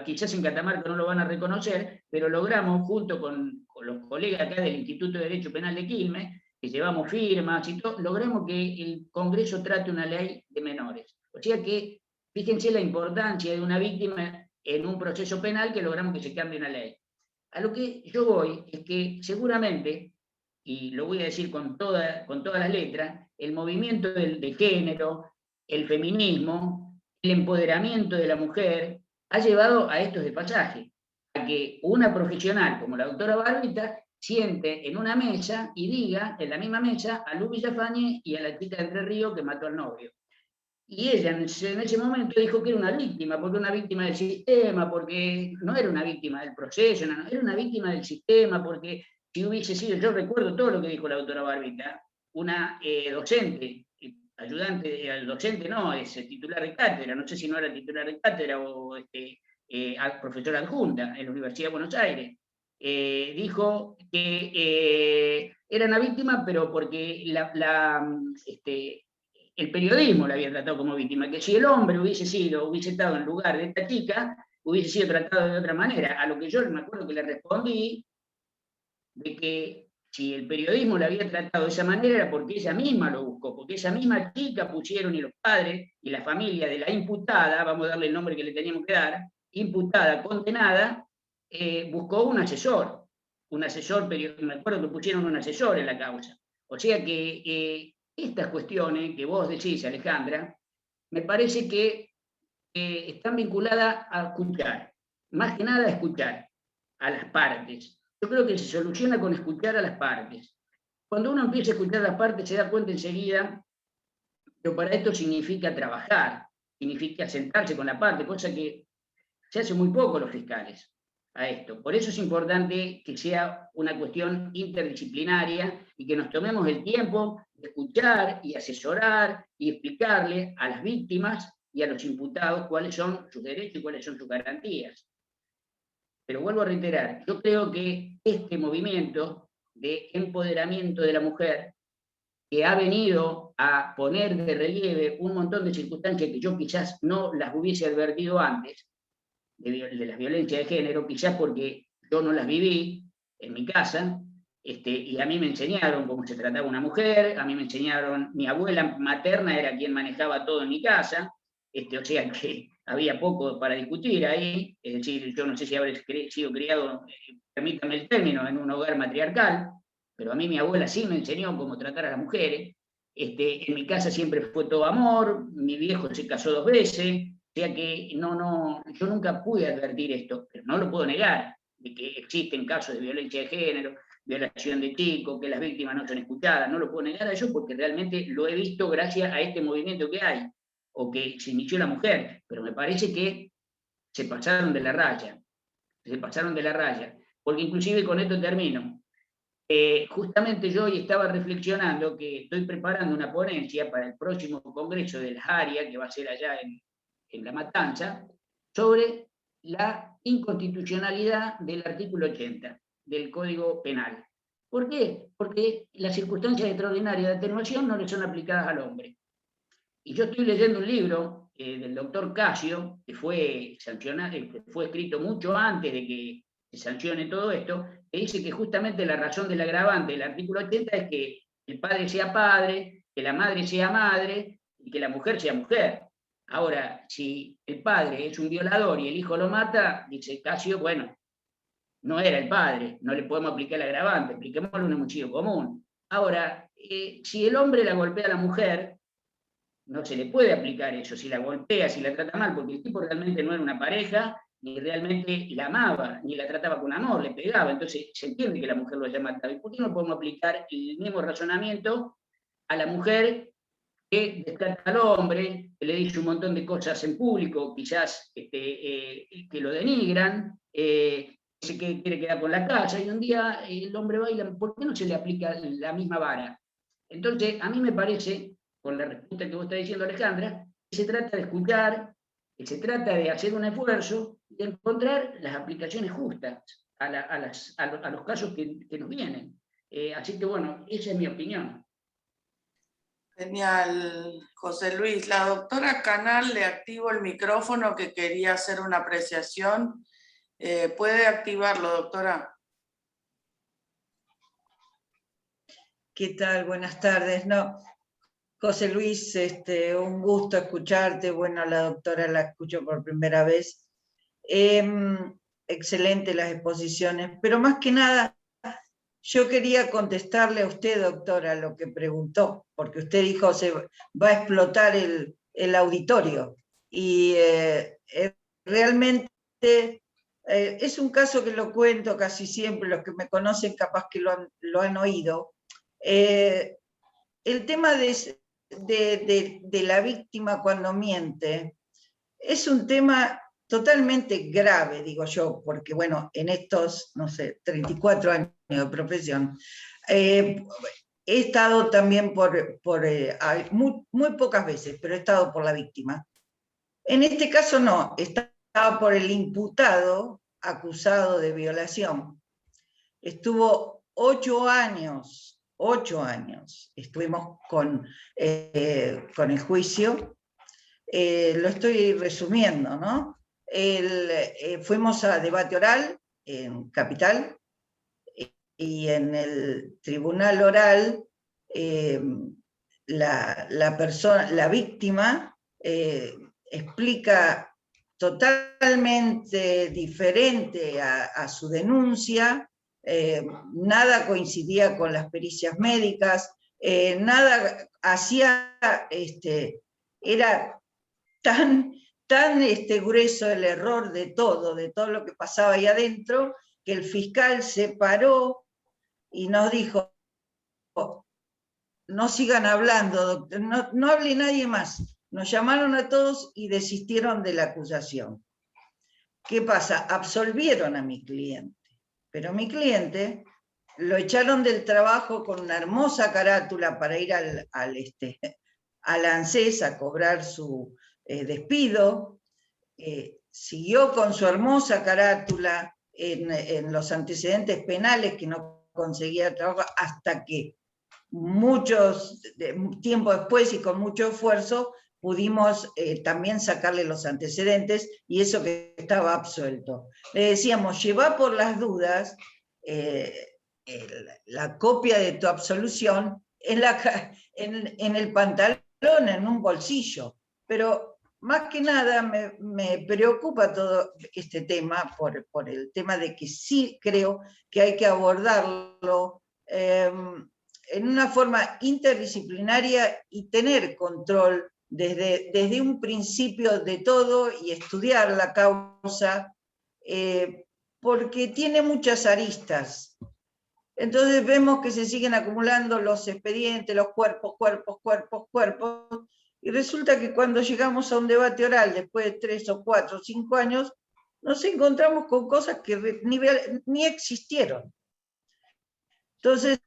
quizás en Catamarca no lo van a reconocer, pero logramos junto con los colegas acá del Instituto de Derecho Penal de Quilmes, que llevamos firmas y todo, logramos que el Congreso trate una ley de menores. O sea que, fíjense la importancia de una víctima en un proceso penal, que logramos que se cambie una ley. A lo que yo voy es que seguramente, y lo voy a decir con todas las letras, el movimiento de género, el feminismo, el empoderamiento de la mujer, ha llevado a estos despasajes, a que una profesional como la doctora Barbita siente en una mesa y diga, en la misma mesa, a Lu Villafañe y a la chica de Entre Ríos que mató al novio. Y ella en ese momento dijo que era una víctima, porque era una víctima del sistema, porque no era una víctima del proceso, no, era una víctima del sistema, porque si hubiese sido, yo recuerdo todo lo que dijo la doctora Barbita, una docente, ayudante, docente no, es titular de cátedra, no sé si no era titular de cátedra o profesora adjunta en la Universidad de Buenos Aires, dijo que era una víctima, pero porque el periodismo la había tratado como víctima, que si el hombre hubiese estado en lugar de esta chica, hubiese sido tratado de otra manera. A lo que yo me acuerdo que le respondí de que si el periodismo la había tratado de esa manera era porque ella misma lo buscó, porque esa misma chica pusieron, y los padres y la familia de la imputada, vamos a darle el nombre que le teníamos que dar, imputada, condenada, buscó un asesor, me acuerdo que pusieron un asesor en la causa. O sea que estas cuestiones que vos decís, Alejandra, me parece que están vinculadas a escuchar, más que nada a escuchar a las partes. Yo creo que se soluciona con escuchar a las partes. Cuando uno empieza a escuchar a las partes se da cuenta enseguida, pero para esto significa trabajar, significa sentarse con la parte, cosa que se hace muy poco los fiscales a esto. Por eso es importante que sea una cuestión interdisciplinaria y que nos tomemos el tiempo de escuchar y asesorar y explicarle a las víctimas y a los imputados cuáles son sus derechos y cuáles son sus garantías. Pero vuelvo a reiterar, yo creo que este movimiento de empoderamiento de la mujer, que ha venido a poner de relieve un montón de circunstancias que yo quizás no las hubiese advertido antes, de las violencias de género, quizás porque yo no las viví en mi casa, y a mí me enseñaron cómo se trataba una mujer, a mí me enseñaron, mi abuela materna era quien manejaba todo en mi casa, o sea que había poco para discutir ahí, es decir, yo no sé si habré sido criado, permítame el término, en un hogar matriarcal, pero a mí mi abuela sí me enseñó cómo tratar a las mujeres, en mi casa siempre fue todo amor, mi viejo se casó 2 veces, o sea que yo nunca pude advertir esto, pero no lo puedo negar, de que existen casos de violencia de género, violación de chicos, que las víctimas no son escuchadas, no lo puedo negar a eso porque realmente lo he visto gracias a este movimiento que hay, o que se inició la mujer, pero me parece que se pasaron de la raya, porque inclusive con esto termino. Justamente yo hoy estaba reflexionando que estoy preparando una ponencia para el próximo congreso de las áreas, que va a ser allá en La Matanza, sobre la inconstitucionalidad del artículo 80 del Código Penal. ¿Por qué? Porque las circunstancias extraordinarias de atenuación no le son aplicadas al hombre. Y yo estoy leyendo un libro del doctor Casio, que fue escrito mucho antes de que se sancione todo esto, que dice que justamente la razón del agravante del artículo 80 es que el padre sea padre, que la madre sea madre y que la mujer sea mujer. Ahora, si el padre es un violador y el hijo lo mata, dice Casio, bueno, no era el padre, no le podemos aplicar el agravante, apliquémosle un homicidio común. Ahora, si el hombre la golpea a la mujer, no se le puede aplicar eso, si la golpea, si la trata mal, porque el tipo realmente no era una pareja, ni realmente la amaba, ni la trataba con amor, le pegaba, entonces se entiende que la mujer lo haya matado. ¿Y por qué no podemos aplicar el mismo razonamiento a la mujer que descarta al hombre, que le dice un montón de cosas en público, quizás que lo denigran, dice que quiere quedar con la casa, y un día el hombre baila, ¿por qué no se le aplica la misma vara? Entonces, a mí me parece, con la respuesta que vos estás diciendo, Alejandra, que se trata de escuchar, que se trata de hacer un esfuerzo y de encontrar las aplicaciones justas a los casos que nos vienen. Así que bueno, esa es mi opinión. Genial, José Luis. La doctora Canal, le activo el micrófono que quería hacer una apreciación. ¿Puede activarlo, doctora? ¿Qué tal? Buenas tardes. No, José Luis, un gusto escucharte. Bueno, la doctora la escucho por primera vez. Excelente las exposiciones, pero más que nada, yo quería contestarle a usted, doctora, lo que preguntó, porque usted dijo se va a explotar el auditorio. Y realmente es un caso que lo cuento casi siempre, los que me conocen capaz que lo han oído. El tema de la víctima cuando miente es un tema totalmente grave, digo yo, porque bueno, en estos, no sé, 34 años de profesión, he estado también muy pocas veces, pero he estado por la víctima. En este caso no, estaba por el imputado acusado de violación. Estuvo 8 años, estuvimos con el juicio. Lo estoy resumiendo, ¿no? Fuimos a debate oral en Capital, y en el tribunal oral la víctima explica totalmente diferente a su denuncia. Nada coincidía con las pericias médicas, nada hacía, era tan grueso el error de todo lo que pasaba ahí adentro, que el fiscal se paró y nos dijo: no sigan hablando, doctor, no hable nadie más. Nos llamaron a todos y desistieron de la acusación. ¿Qué pasa? Absolvieron a mi cliente, pero mi cliente lo echaron del trabajo con una hermosa carátula para ir al ANSES a cobrar su despido. Siguió con su hermosa carátula en los antecedentes penales, que no conseguía trabajo, hasta que tiempo después y con mucho esfuerzo pudimos también sacarle los antecedentes, y eso que estaba absuelto. Le decíamos: lleva por las dudas la copia de tu absolución en el pantalón, en un bolsillo. Pero más que nada me preocupa todo este tema por el tema de que sí creo que hay que abordarlo en una forma interdisciplinaria y tener control desde un principio de todo, y estudiar la causa, porque tiene muchas aristas. Entonces vemos que se siguen acumulando los expedientes, los cuerpos, y resulta que cuando llegamos a un debate oral, después de 3 o 4 o 5 años, nos encontramos con cosas que ni existieron. Entonces,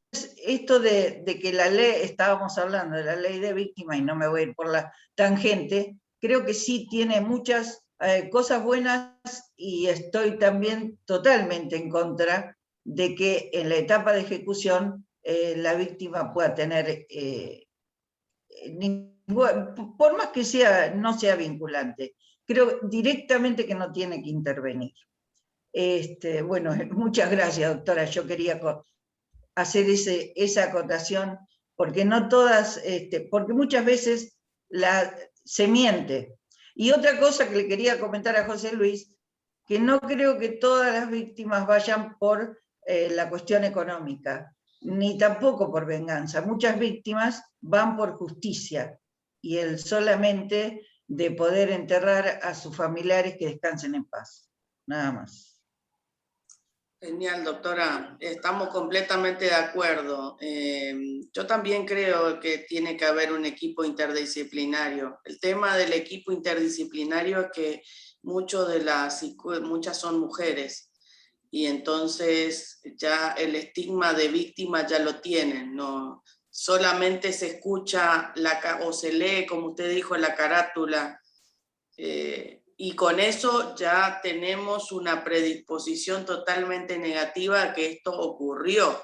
esto de que la ley, estábamos hablando de la ley de víctima, y no me voy a ir por la tangente, creo que sí tiene muchas cosas buenas, y estoy también totalmente en contra de que en la etapa de ejecución la víctima pueda tener, por más que no sea vinculante, creo directamente que no tiene que intervenir. Bueno, muchas gracias, doctora. Yo quería hacer esa acotación, porque no todas, porque muchas veces se miente. Y otra cosa que le quería comentar a José Luis, que no creo que todas las víctimas vayan por la cuestión económica, ni tampoco por venganza. Muchas víctimas van por justicia, y el solamente de poder enterrar a sus familiares que descansen en paz. Nada más. Genial, doctora. Estamos completamente de acuerdo. Yo también creo que tiene que haber un equipo interdisciplinario. El tema del equipo interdisciplinario es que muchas son mujeres, y entonces ya el estigma de víctima ya lo tienen, ¿no? Solamente se escucha o se lee, como usted dijo, la carátula, y con eso ya tenemos una predisposición totalmente negativa a que esto ocurrió.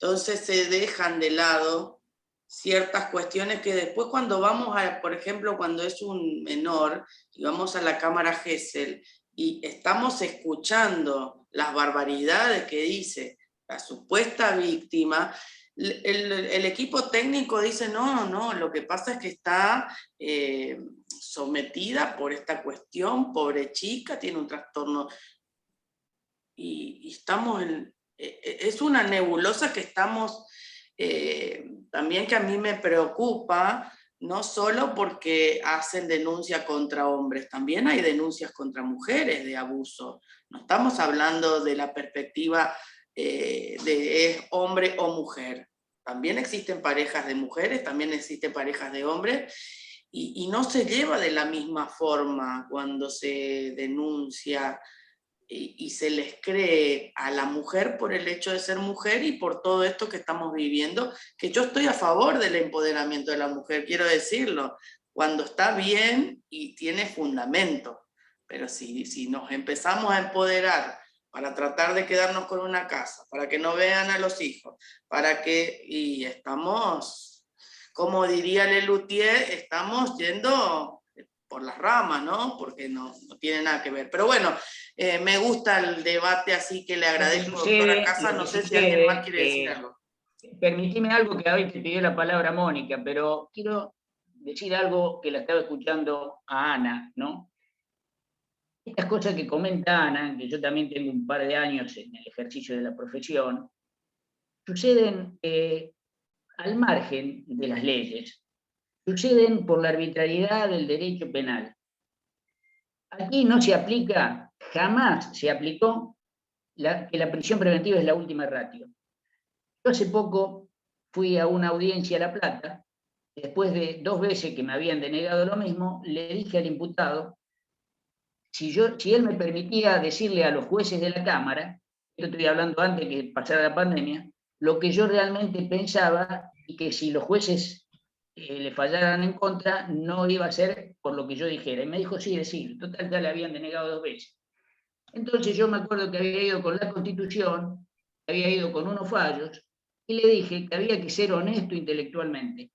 Entonces se dejan de lado ciertas cuestiones que después, cuando vamos por ejemplo, cuando es un menor y vamos a la cámara Gesell y estamos escuchando las barbaridades que dice la supuesta víctima, el equipo técnico dice, no, lo que pasa es que está sometida por esta cuestión, pobre chica, tiene un trastorno. Y estamos es una nebulosa que estamos, también, que a mí me preocupa, no solo porque hacen denuncia contra hombres, también hay denuncias contra mujeres de abuso. No estamos hablando de la perspectiva de es hombre o mujer. También existen parejas de mujeres, también existen parejas de hombres, y no se lleva de la misma forma cuando se denuncia y se les cree a la mujer por el hecho de ser mujer y por todo esto que estamos viviendo, que yo estoy a favor del empoderamiento de la mujer, quiero decirlo, cuando está bien y tiene fundamento. Pero si nos empezamos a empoderar para tratar de quedarnos con una casa, para que no vean a los hijos, y estamos, como diría Lelutier, estamos yendo por las ramas, ¿no? Porque no tiene nada que ver. Pero bueno, me gusta el debate, así que le agradezco, doctora Casas. No sé si alguien más quiere decir algo. Permitime algo, que hoy te pidió la palabra Mónica, pero quiero decir algo que la estaba escuchando a Ana, ¿no? Estas cosas que comenta Ana, que yo también tengo un par de años en el ejercicio de la profesión, suceden al margen de las leyes, suceden por la arbitrariedad del derecho penal. Aquí no se aplica, jamás se aplicó que la prisión preventiva es la última ratio. Yo hace poco fui a una audiencia a La Plata, después de 2 veces que me habían denegado lo mismo, le dije al imputado si él me permitía decirle a los jueces de la Cámara, esto estoy hablando antes que pasara la pandemia, lo que yo realmente pensaba, y que si los jueces le fallaran en contra, no iba a ser por lo que yo dijera. Y me dijo, sí, decir, total, ya le habían denegado 2 veces. Entonces yo me acuerdo que había ido con la Constitución, había ido con unos fallos, y le dije que había que ser honesto intelectualmente.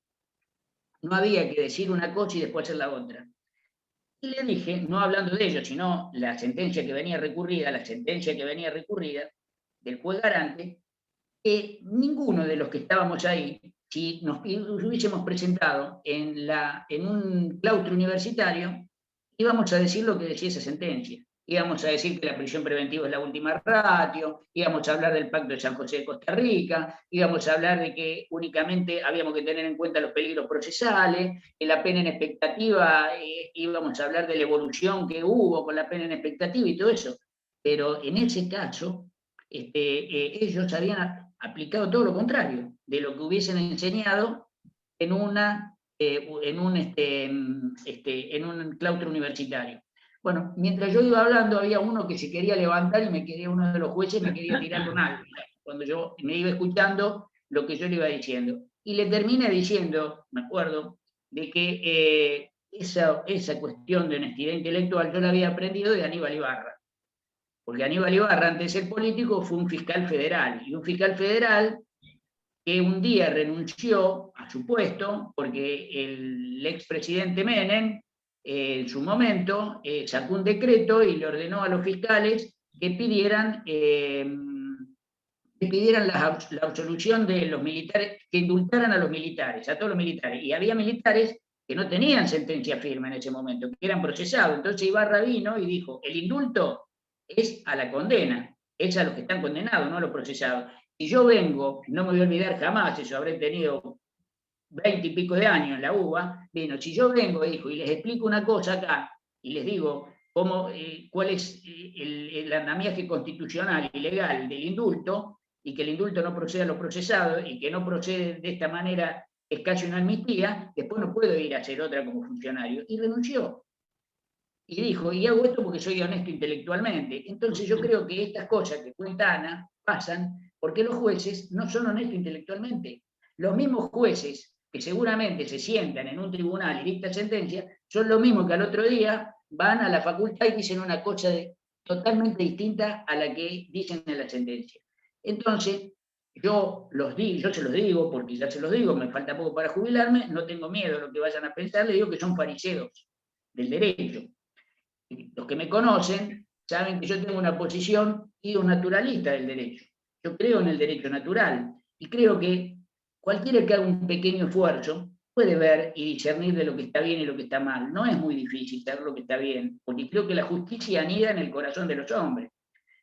No había que decir una cosa y después hacer la otra. Y le dije, no hablando de ello, sino la sentencia que venía recurrida del juez garante, que ninguno de los que estábamos ahí, si nos hubiésemos presentado en un claustro universitario, íbamos a decir lo que decía esa sentencia. Íbamos a decir que la prisión preventiva es la última ratio, íbamos a hablar del Pacto de San José de Costa Rica, íbamos a hablar de que únicamente habíamos que tener en cuenta los peligros procesales, que la pena en expectativa, íbamos a hablar de la evolución que hubo con la pena en expectativa y todo eso. Pero en ese caso, ellos habían aplicado todo lo contrario de lo que hubiesen enseñado en un claustro universitario. Bueno, mientras yo iba hablando, había uno que se quería levantar y uno de los jueces me quería tirar con algo, cuando yo me iba escuchando lo que yo le iba diciendo. Y le terminé diciendo, me acuerdo, de que esa cuestión de honestidad intelectual yo la había aprendido de Aníbal Ibarra. Porque Aníbal Ibarra, antes de ser político, fue un fiscal federal. Y un fiscal federal que un día renunció a su puesto porque el expresidente Menem, en su momento, sacó un decreto y le ordenó a los fiscales que pidieran la absolución de los militares, que indultaran a los militares, a todos los militares. Y había militares que no tenían sentencia firme en ese momento, que eran procesados. Entonces Ibarra vino y dijo, el indulto es a la condena, es a los que están condenados, no a los procesados. Y yo vengo, no me voy a olvidar jamás, eso habré tenido 20 y pico de años en la UBA, bueno, si yo vengo, hijo, y les explico una cosa acá, y les digo cuál es el andamiaje constitucional y legal del indulto, y que el indulto no procede a los procesados, y que no procede de esta manera, es casi una amnistía, después no puedo ir a hacer otra como funcionario. Y renunció. Y dijo, y hago esto porque soy honesto intelectualmente. Entonces yo creo que estas cosas que cuenta Ana pasan porque los jueces no son honestos intelectualmente. Los mismos jueces que seguramente se sientan en un tribunal y dictan sentencia, son los mismos que al otro día van a la facultad y dicen una cosa totalmente distinta a la que dicen en la sentencia. Entonces, yo se los digo, porque ya se los digo, me falta poco para jubilarme, no tengo miedo a lo que vayan a pensar, les digo que son fariseos del derecho. Los que me conocen saben que yo tengo una posición naturalista del derecho. Yo creo en el derecho natural y creo que cualquiera que haga un pequeño esfuerzo puede ver y discernir de lo que está bien y lo que está mal. No es muy difícil saber lo que está bien, porque creo que la justicia anida en el corazón de los hombres.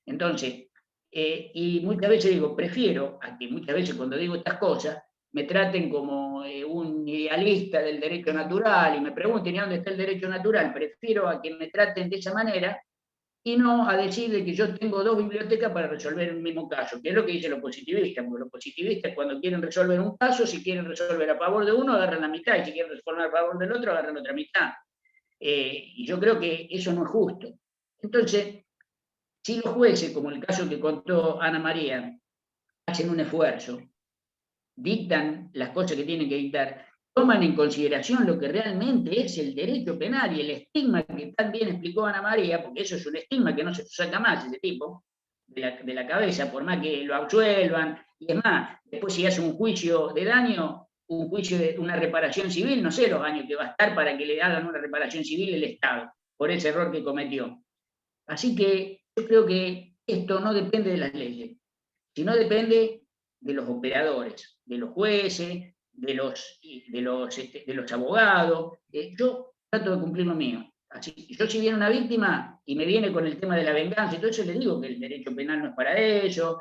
Entonces, y muchas veces digo, prefiero a que muchas veces cuando digo estas cosas me traten como un idealista del derecho natural y me pregunten ¿y dónde está el derecho natural? Prefiero a que me traten de esa manera y no a decir de que yo tengo 2 bibliotecas para resolver un mismo caso, que es lo que dicen los positivistas, porque los positivistas cuando quieren resolver un caso, si quieren resolver a favor de uno, agarran la mitad, y si quieren resolver a favor del otro, agarran la otra mitad. Y yo creo que eso no es justo. Entonces, si los jueces, como el caso que contó Ana María, hacen un esfuerzo, dictan las cosas que tienen que dictar, toman en consideración lo que realmente es el derecho penal y el estigma que tan bien explicó Ana María, porque eso es un estigma que no se saca más ese tipo de la cabeza, por más que lo absuelvan, y es más, después si hace un juicio de daño, un juicio de una reparación civil, no sé los años que va a estar para que le hagan una reparación civil el Estado, por ese error que cometió. Así que yo creo que esto no depende de las leyes, sino depende de los operadores, de los jueces, de los abogados. Yo trato de cumplir lo mío. Así, yo si viene una víctima y me viene con el tema de la venganza y todo eso, le digo que el derecho penal no es para eso.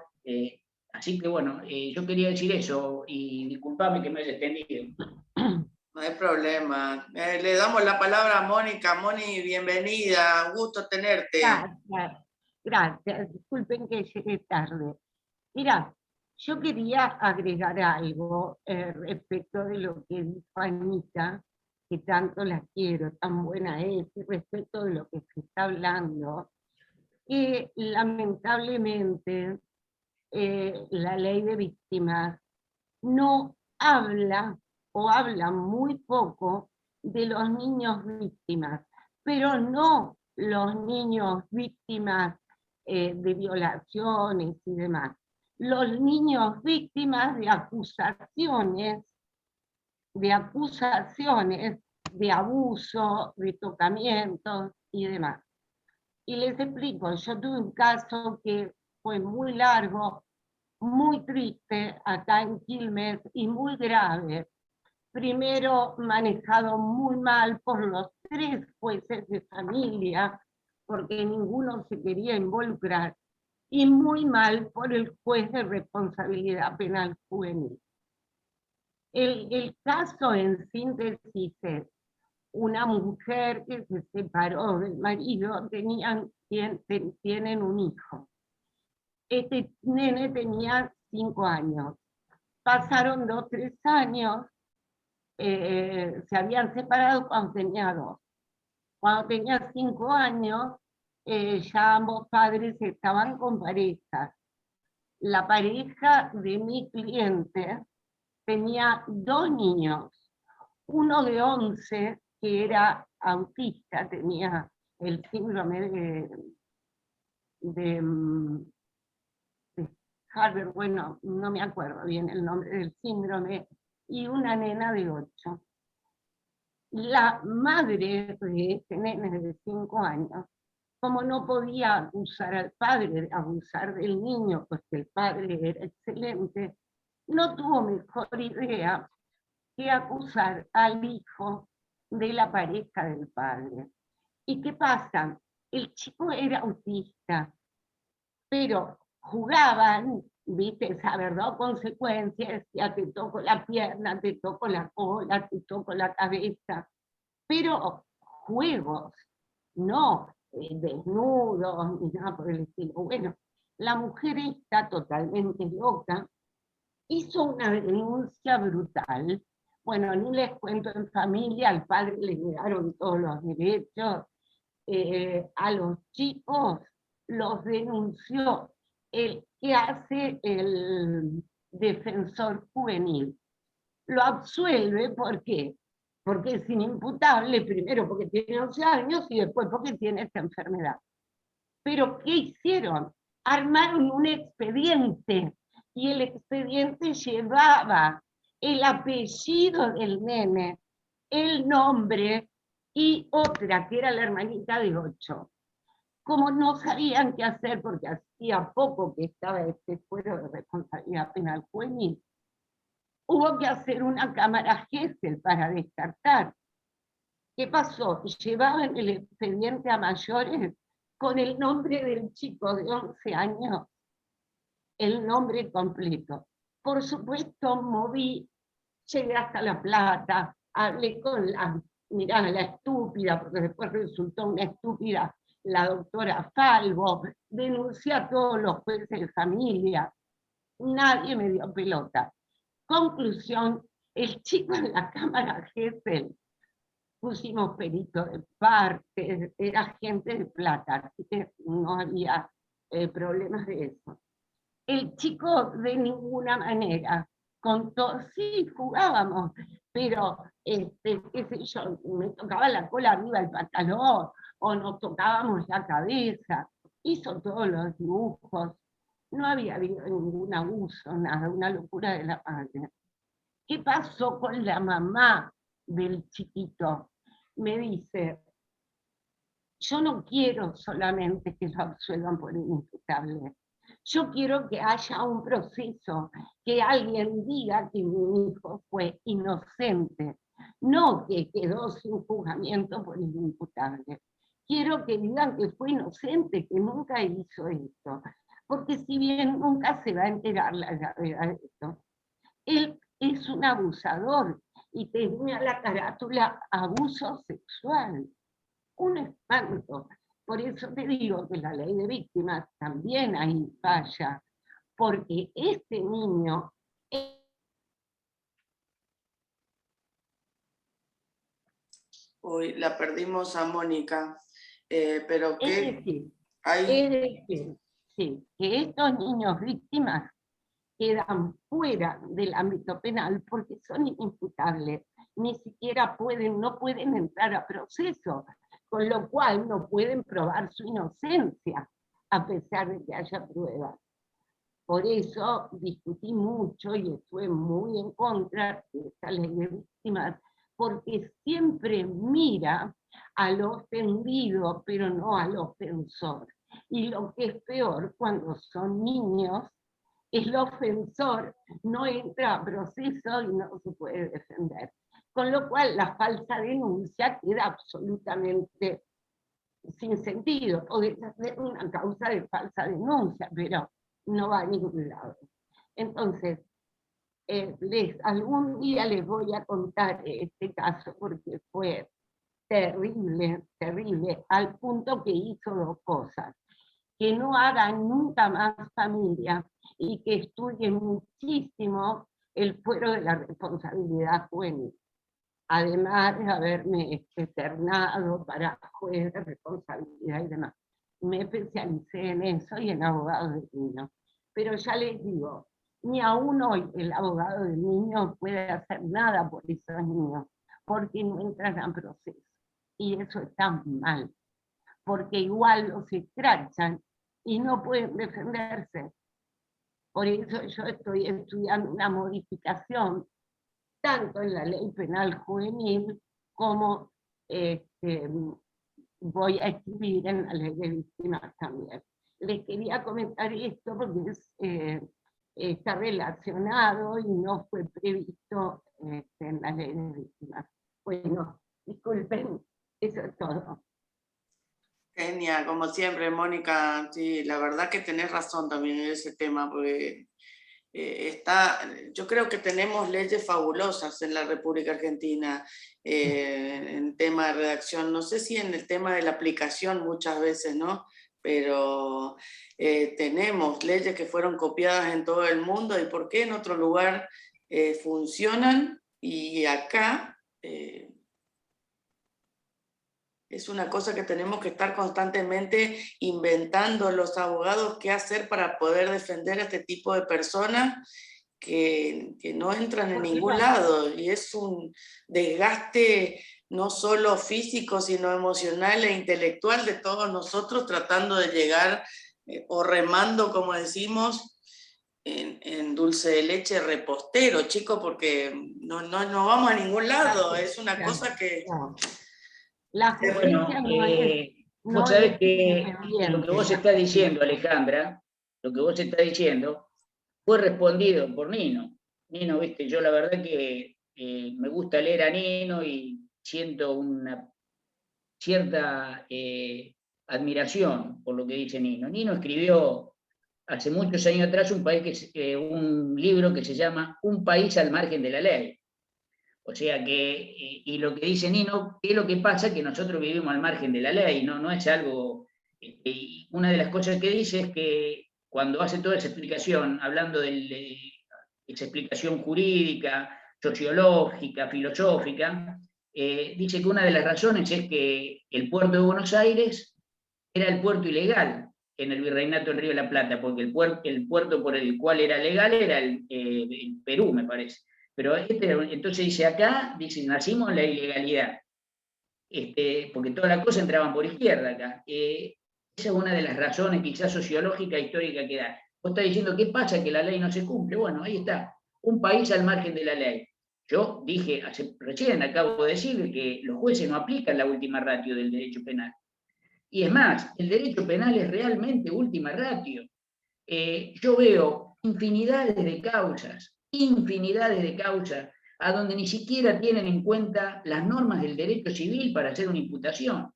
Así que bueno, yo quería decir eso y disculpame que me haya extendido. No hay problema. Le damos la palabra a Mónica. Moni, bienvenida. Gusto tenerte. Gracias. Disculpen que llegué tarde. Mira, yo quería agregar algo respecto de lo que dijo Anita, que tanto la quiero, tan buena es, y respecto de lo que se está hablando, que lamentablemente la ley de víctimas no habla o habla muy poco de los niños víctimas, pero no los niños víctimas de violaciones y demás. Los niños víctimas de acusaciones, de abuso, de tocamientos y demás. Y les explico, yo tuve un caso que fue muy largo, muy triste acá en Quilmes y muy grave. Primero manejado muy mal por los 3 jueces de familia, porque ninguno se quería involucrar, y muy mal por el juez de responsabilidad penal juvenil. El caso en síntesis es una mujer que se separó del marido, tienen un hijo. Este nene tenía 5 años. Pasaron 2 o 3 años, se habían separado cuando tenía 2. Cuando tenía 5 años, ya ambos padres estaban con parejas. La pareja de mi cliente tenía 2 niños, uno de 11 que era autista, tenía el síndrome de Harvard, bueno, no me acuerdo bien el nombre del síndrome, y una nena de 8. La madre de este nene de 5 años como no podía acusar al padre de abusar del niño, porque el padre era excelente, no tuvo mejor idea que acusar al hijo de la pareja del padre. ¿Y qué pasa? El chico era autista, pero jugaban, viste, esa verdad consecuencias, ya te toco la pierna, te toco la cola, te toco la cabeza, pero juegos, no desnudos, ni nada por el estilo. Bueno, la mujer está totalmente loca, hizo una denuncia brutal. Bueno, ni les cuento en familia, al padre le negaron todos los derechos, a los chicos los denunció el que hace el defensor juvenil. Lo absuelve, ¿por qué? Porque es inimputable, primero porque tiene 11 años y después porque tiene esta enfermedad. Pero ¿qué hicieron? Armaron un expediente y el expediente llevaba el apellido del nene, el nombre y otra, que era la hermanita de 8. Como no sabían qué hacer porque hacía poco que estaba este fuero de responsabilidad penal juvenil, hubo que hacer una cámara Gesell para descartar. ¿Qué pasó? Llevaban el expediente a mayores con el nombre del chico de 11 años, el nombre completo. Por supuesto, llegué hasta La Plata, hablé con mirá, la estúpida, porque después resultó una estúpida, la doctora Falvo, denuncié a todos los jueces de familia, nadie me dio pelota. Conclusión, el chico en la cámara Gesell, pusimos perito de parte, era gente de plata, así que no había problemas de eso. El chico de ninguna manera contó, sí, jugábamos, pero qué sé yo, me tocaba la cola arriba del pantalón, o nos tocábamos la cabeza, hizo todos los dibujos, no había habido ningún abuso, nada, una locura de la madre. ¿Qué pasó con la mamá del chiquito? Me dice, yo no quiero solamente que lo absuelvan por inimputable, yo quiero que haya un proceso, que alguien diga que mi hijo fue inocente, no que quedó sin juzgamiento por inimputable. Quiero que digan que fue inocente, que nunca hizo esto, porque si bien nunca se va a enterar la verdad de esto, él es un abusador y tenía la carátula abuso sexual. Un espanto. Por eso te digo que la ley de víctimas también ahí falla, porque este niño... Uy, la perdimos a Mónica, pero Es ¿qué? decir, Ahí. sí, que estos niños víctimas quedan fuera del ámbito penal porque son inimputables, ni siquiera no pueden entrar a proceso, con lo cual no pueden probar su inocencia, a pesar de que haya pruebas. Por eso discutí mucho y estuve muy en contra de esta ley de víctimas, porque siempre mira al ofendido, pero no al ofensor. Y lo que es peor, cuando son niños, el ofensor no entra a proceso y no se puede defender. Con lo cual la falsa denuncia queda absolutamente sin sentido. Podés hacer una causa de falsa denuncia, pero no va a ningún lado. Entonces, algún día les voy a contar este caso porque fue terrible, terrible, al punto que hizo 2 cosas. Que no hagan nunca más familia y que estudien muchísimo el fuero de la responsabilidad juvenil. Además de haberme externado para juez de responsabilidad y demás. Me especialicé en eso y en abogados de niños. Pero ya les digo, ni aún hoy el abogado de niños puede hacer nada por esos niños, porque no entran a proceso. Y eso está mal, porque igual los escrachan y no pueden defenderse. Por eso yo estoy estudiando una modificación tanto en la ley penal juvenil como voy a escribir en la ley de víctimas también. Les quería comentar esto porque está relacionado y no fue previsto en la ley de víctimas. Bueno, disculpen, eso es todo. Genial, como siempre, Mónica, sí, la verdad que tenés razón también en ese tema, porque yo creo que tenemos leyes fabulosas en la República Argentina en tema de redacción, no sé si en el tema de la aplicación muchas veces, ¿no? Pero tenemos leyes que fueron copiadas en todo el mundo y por qué en otro lugar funcionan y acá... es una cosa que tenemos que estar constantemente inventando los abogados qué hacer para poder defender a este tipo de personas que no entran en ningún lado. Y es un desgaste no solo físico, sino emocional e intelectual de todos nosotros tratando de llegar o remando, como decimos, en dulce de leche repostero, chicos, porque no vamos a ningún lado. Es una cosa que... La Bueno, justicia vos sabés que lo que independiente. vos estás diciendo, Alejandra, lo que vos estás diciendo, fue respondido por Nino. Nino, viste, yo la verdad que me gusta leer a Nino y siento una cierta admiración por lo que dice Nino. Nino escribió hace muchos años atrás un libro que se llama Un país al margen de la ley. O sea que, y lo que dice Nino, ¿qué es lo que pasa? Que nosotros vivimos al margen de la ley, no es algo... una de las cosas que dice es que cuando hace toda esa explicación, hablando de esa explicación jurídica, sociológica, filosófica, dice que una de las razones es que el puerto de Buenos Aires era el puerto ilegal en el Virreinato del Río de la Plata, porque el puerto por el cual era legal era el Perú, me parece. Pero entonces dice acá, dice, nacimos en la ilegalidad, porque todas las cosas entraban por izquierda acá. Esa es una de las razones quizás sociológica, histórica que da. Vos estás diciendo, ¿qué pasa? Que la ley no se cumple. Bueno, ahí está, un país al margen de la ley. Yo dije, recién acabo de decir que los jueces no aplican la última ratio del derecho penal. Y es más, el derecho penal es realmente última ratio. Yo veo infinidades de causas a donde ni siquiera tienen en cuenta las normas del derecho civil para hacer una imputación.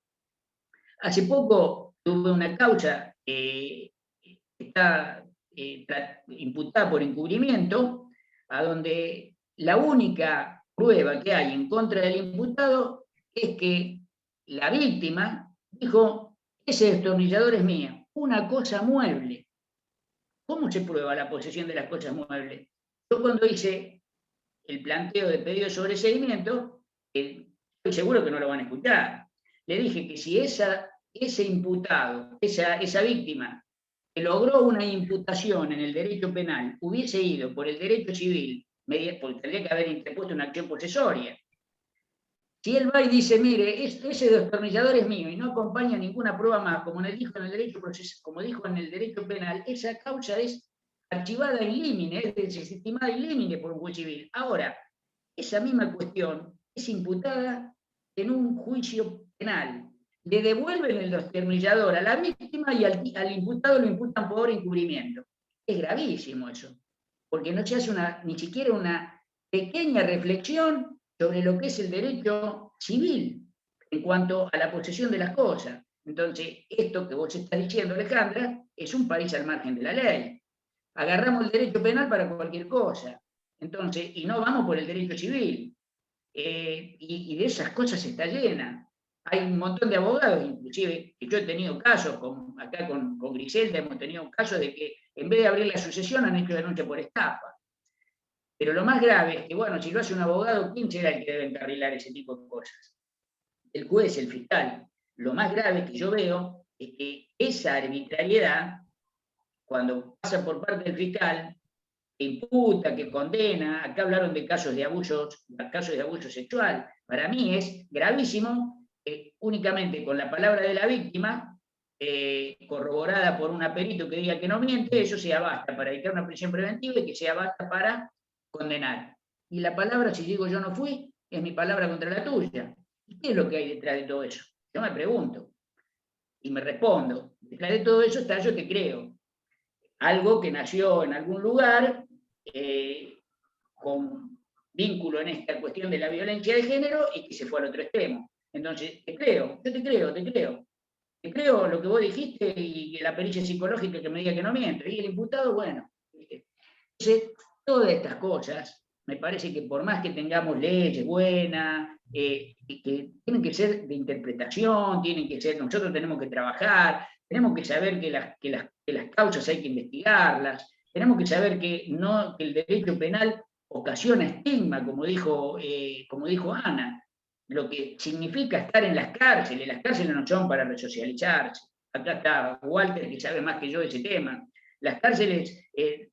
Hace poco tuve una causa que está imputada por encubrimiento, a donde la única prueba que hay en contra del imputado es que la víctima dijo, ese destornillador es mío, una cosa mueble. ¿Cómo se prueba la posesión de las cosas muebles? Yo cuando hice el planteo de pedido de sobreseimiento, estoy seguro que no lo van a escuchar, le dije que si ese imputado, esa víctima, que logró una imputación en el derecho penal, hubiese ido por el derecho civil, porque tendría que haber interpuesto una acción posesoria. Si él va y dice, mire, ese destornillador es mío y no acompaña ninguna prueba más, como dijo en el derecho penal, esa causa es archivada in limine, es desestimada in limine por un juez civil. Ahora, esa misma cuestión es imputada en un juicio penal. Le devuelven el destornillador a la víctima y al imputado lo imputan por encubrimiento. Es gravísimo eso, porque no se hace ni siquiera una pequeña reflexión sobre lo que es el derecho civil en cuanto a la posesión de las cosas. Entonces, esto que vos estás diciendo, Alejandra, es un país al margen de la ley. Agarramos el derecho penal para cualquier cosa. Entonces, y no vamos por el derecho civil. Y de esas cosas está llena. Hay un montón de abogados, inclusive, que yo he tenido casos, acá con Griselda hemos tenido casos de que en vez de abrir la sucesión han hecho denuncia por estafa. Pero lo más grave es que, bueno, si lo hace un abogado, ¿quién será el que debe encarrilar ese tipo de cosas? El juez, el fiscal. Lo más grave que yo veo es que esa arbitrariedad, cuando pasa por parte del fiscal, que imputa, que condena, acá hablaron de casos de abuso sexual, para mí es gravísimo que únicamente con la palabra de la víctima, corroborada por un perito que diga que no miente, eso sea basta para dictar una prisión preventiva y que sea basta para condenar. Y la palabra, si digo yo no fui, es mi palabra contra la tuya. ¿Y qué es lo que hay detrás de todo eso? Yo me pregunto. y me respondo. Detrás de todo eso está yo te creo. Algo que nació en algún lugar con vínculo en esta cuestión de la violencia de género y que se fue al otro extremo. Entonces, te creo, yo te creo, te creo. Te creo lo que vos dijiste y la pericia psicológica que me diga que no miento. Y el imputado, bueno. Entonces, todas estas cosas, me parece que por más que tengamos leyes buenas, que tienen que ser de interpretación, tienen que ser, nosotros tenemos que trabajar, tenemos que saber que las causas hay que investigarlas, tenemos que saber que el derecho penal ocasiona estigma, como dijo Ana, lo que significa estar en las cárceles no son para resocializarse. Acá está Walter, que sabe más que yo de ese tema. Las cárceles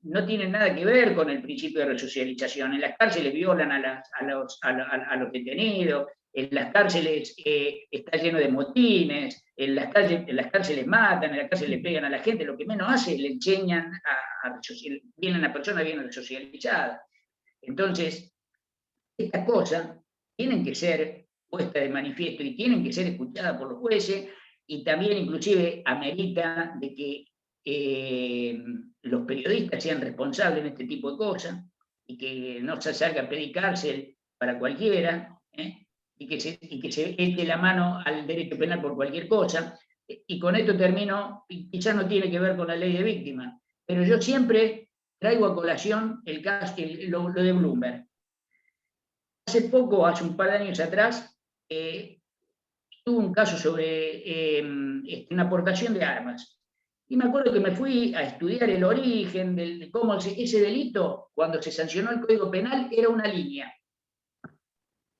no tienen nada que ver con el principio de resocialización. En las cárceles violan a los detenidos, en las cárceles está lleno de motines, en las cárceles matan, en las cárceles le pegan a la gente, lo que menos hace, le enseñan vienen las personas bien resocializadas. Entonces, estas cosas tienen que ser puestas de manifiesto y tienen que ser escuchadas por los jueces, y también inclusive amerita de que los periodistas sean responsables en este tipo de cosas y que no se salga a pedir cárcel para cualquiera, y que se eche la mano al derecho penal por cualquier cosa. Y con esto termino, y quizás no tiene que ver con la ley de víctimas, pero yo siempre traigo a colación el caso, lo de Bloomberg. Hace poco, hace un par de años atrás, tuve un caso sobre una aportación de armas. Y me acuerdo que me fui a estudiar el origen de cómo ese delito, cuando se sancionó el Código Penal, era una línea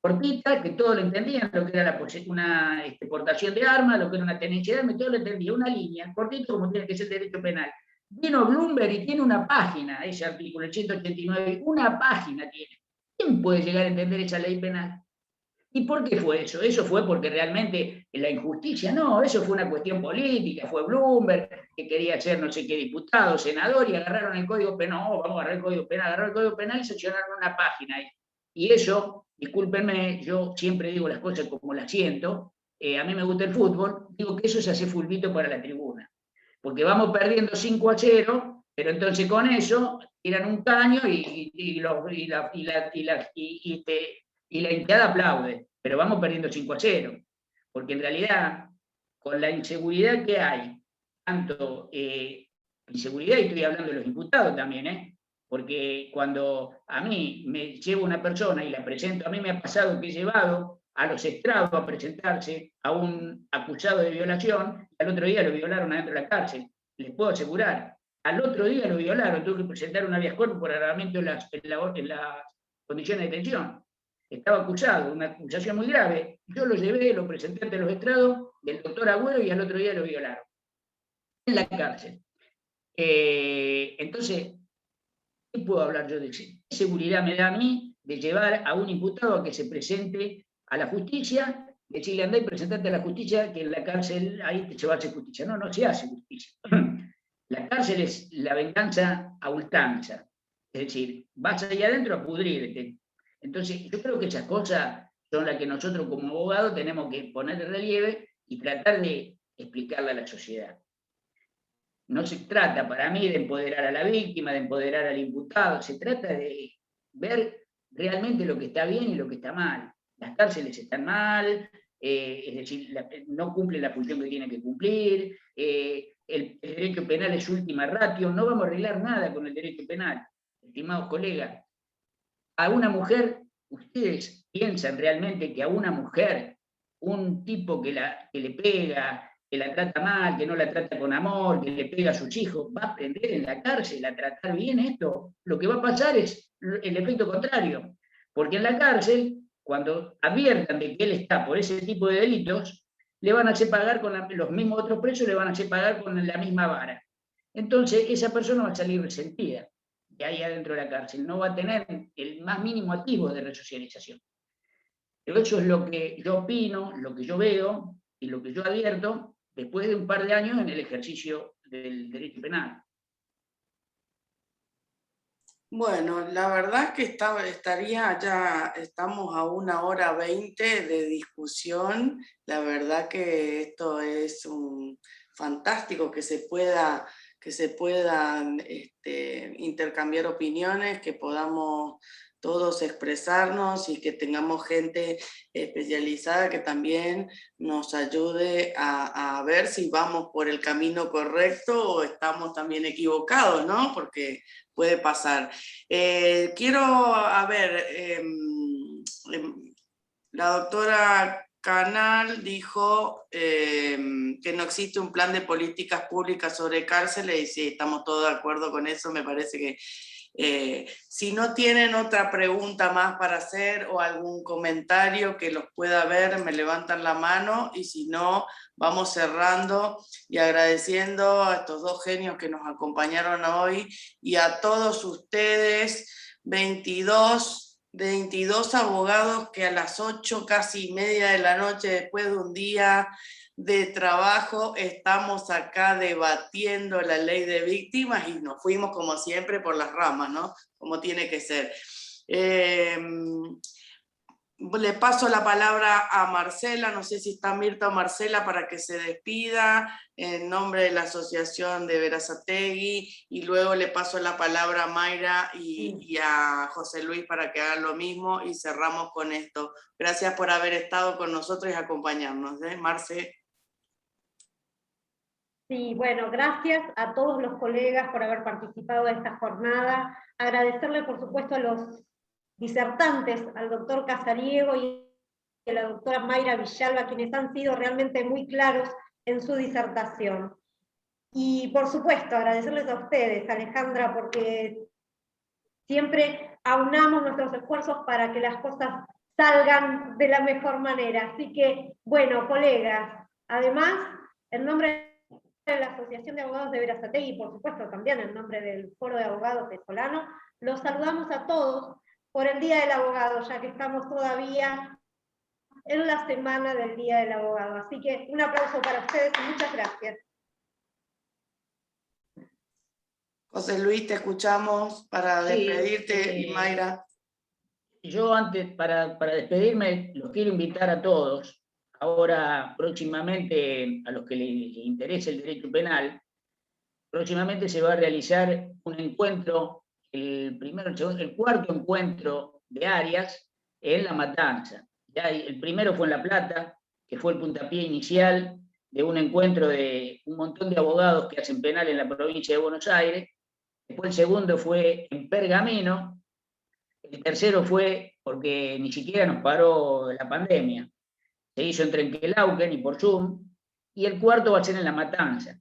cortita, que todos lo entendían, lo que era una portación de armas, lo que era una tenencia de armas, todos lo entendían, una línea, cortito como tiene que ser el derecho penal. Vino Bloomberg y tiene una página, ese artículo, el 189, una página tiene. ¿Quién puede llegar a entender esa ley penal? ¿Y por qué fue eso? Eso fue porque realmente la injusticia, no, eso fue una cuestión política, fue Bloomberg, que quería ser no sé qué diputado, senador, y agarraron el Código Penal, no, vamos a agarrar el Código Penal, agarraron el Código Penal y sancionaron una página ahí. Y eso, discúlpenme, yo siempre digo las cosas como las siento, a mí me gusta el fútbol, digo que eso se hace fulbito para la tribuna, porque vamos perdiendo 5-0, pero entonces con eso tiran un caño y la hinchada aplaude, pero vamos perdiendo 5-0, porque en realidad, con la inseguridad que hay, tanto inseguridad, y estoy hablando de los imputados también, porque cuando a mí me lleva una persona y la presento, a mí me ha pasado que he llevado a los estrados a presentarse a un acusado de violación, y al otro día lo violaron adentro de la cárcel, les puedo asegurar. Al otro día lo violaron, tuve que presentar un habeas corpus por agravamiento en las condiciones de detención. Estaba acusado, una acusación muy grave. Yo lo llevé, lo presenté ante los estrados del doctor Agüero y al otro día lo violaron. En la cárcel. Entonces, ¿qué puedo hablar yo de eso? ¿Qué seguridad me da a mí de llevar a un imputado a que se presente a la justicia, decirle andá y presentate a la justicia, que en la cárcel ahí te llevarse justicia? No, no se hace justicia. La cárcel es la venganza a ultranza. Es decir, vas allá adentro a pudrirte. Entonces, yo creo que esas cosas son las que nosotros como abogados tenemos que poner de relieve y tratar de explicarle a la sociedad. No se trata para mí de empoderar a la víctima, de empoderar al imputado, se trata de ver realmente lo que está bien y lo que está mal. Las cárceles están mal, es decir, no cumplen la función que tienen que cumplir, el derecho penal es última ratio, no vamos a arreglar nada con el derecho penal, estimados colegas. A una mujer, ¿ustedes piensan realmente que a una mujer, un tipo que le pega, que la trata mal, que no la trata con amor, que le pega a sus hijos, va a aprender en la cárcel a tratar bien esto? Lo que va a pasar es el efecto contrario, porque en la cárcel, cuando adviertan de que él está por ese tipo de delitos, le van a hacer pagar con los mismos otros presos, le van a hacer pagar con la misma vara. Entonces, esa persona va a salir resentida de ahí adentro de la cárcel, no va a tener el más mínimo atisbo de resocialización. Pero eso es lo que yo opino, lo que yo veo y lo que yo advierto después de un par de años en el ejercicio del derecho penal. Bueno, la verdad que estaría ya, estamos a 1 hora 20 de discusión. La verdad que esto es fantástico que se puedan intercambiar opiniones, que podamos todos expresarnos y que tengamos gente especializada que también nos ayude a ver si vamos por el camino correcto o estamos también equivocados, ¿no? Porque puede pasar. Quiero, a ver, la doctora Canal dijo que no existe un plan de políticas públicas sobre cárceles, y sí, estamos todos de acuerdo con eso. Me parece que si no tienen otra pregunta más para hacer o algún comentario que los pueda ver, me levantan la mano, y si no, vamos cerrando y agradeciendo a estos dos genios que nos acompañaron hoy y a todos ustedes, 22 abogados que a las 8, casi media de la noche, después de un día de trabajo, estamos acá debatiendo la ley de víctimas y nos fuimos como siempre por las ramas, ¿no? Como tiene que ser. Le paso la palabra a Marcela, no sé si está Mirta o Marcela, para que se despida en nombre de la Asociación de Berazategui, y luego le paso la palabra a Mayra y a José Luis para que hagan lo mismo, y cerramos con esto. Gracias por haber estado con nosotros y acompañarnos, ¿eh? Marce. Sí, bueno, gracias a todos los colegas por haber participado de esta jornada. Agradecerle, por supuesto, a los disertantes, al doctor Casariego y a la doctora Mayra Villalba, quienes han sido realmente muy claros en su disertación. Y, por supuesto, agradecerles a ustedes, Alejandra, porque siempre aunamos nuestros esfuerzos para que las cosas salgan de la mejor manera. Así que, bueno, colegas, además, en nombre de la Asociación de Abogados de Berazategui, y por supuesto también en nombre del Foro de Abogados venezolanos, los saludamos a todos por el Día del Abogado, ya que estamos todavía en la semana del Día del Abogado. Así que un aplauso para ustedes y muchas gracias. José Luis, te escuchamos para despedirte, y Mayra. Yo antes, para despedirme, los quiero invitar a todos. Ahora, próximamente, a los que les interese el derecho penal, próximamente se va a realizar un encuentro, el cuarto encuentro de áreas en La Matanza. Ya el primero fue en La Plata, que fue el puntapié inicial de un encuentro de un montón de abogados que hacen penal en la provincia de Buenos Aires. Después el segundo fue en Pergamino. El tercero fue porque ni siquiera nos paró la pandemia. Se hizo en Trenquelauquen y por Zoom. Y el cuarto va a ser en La Matanza.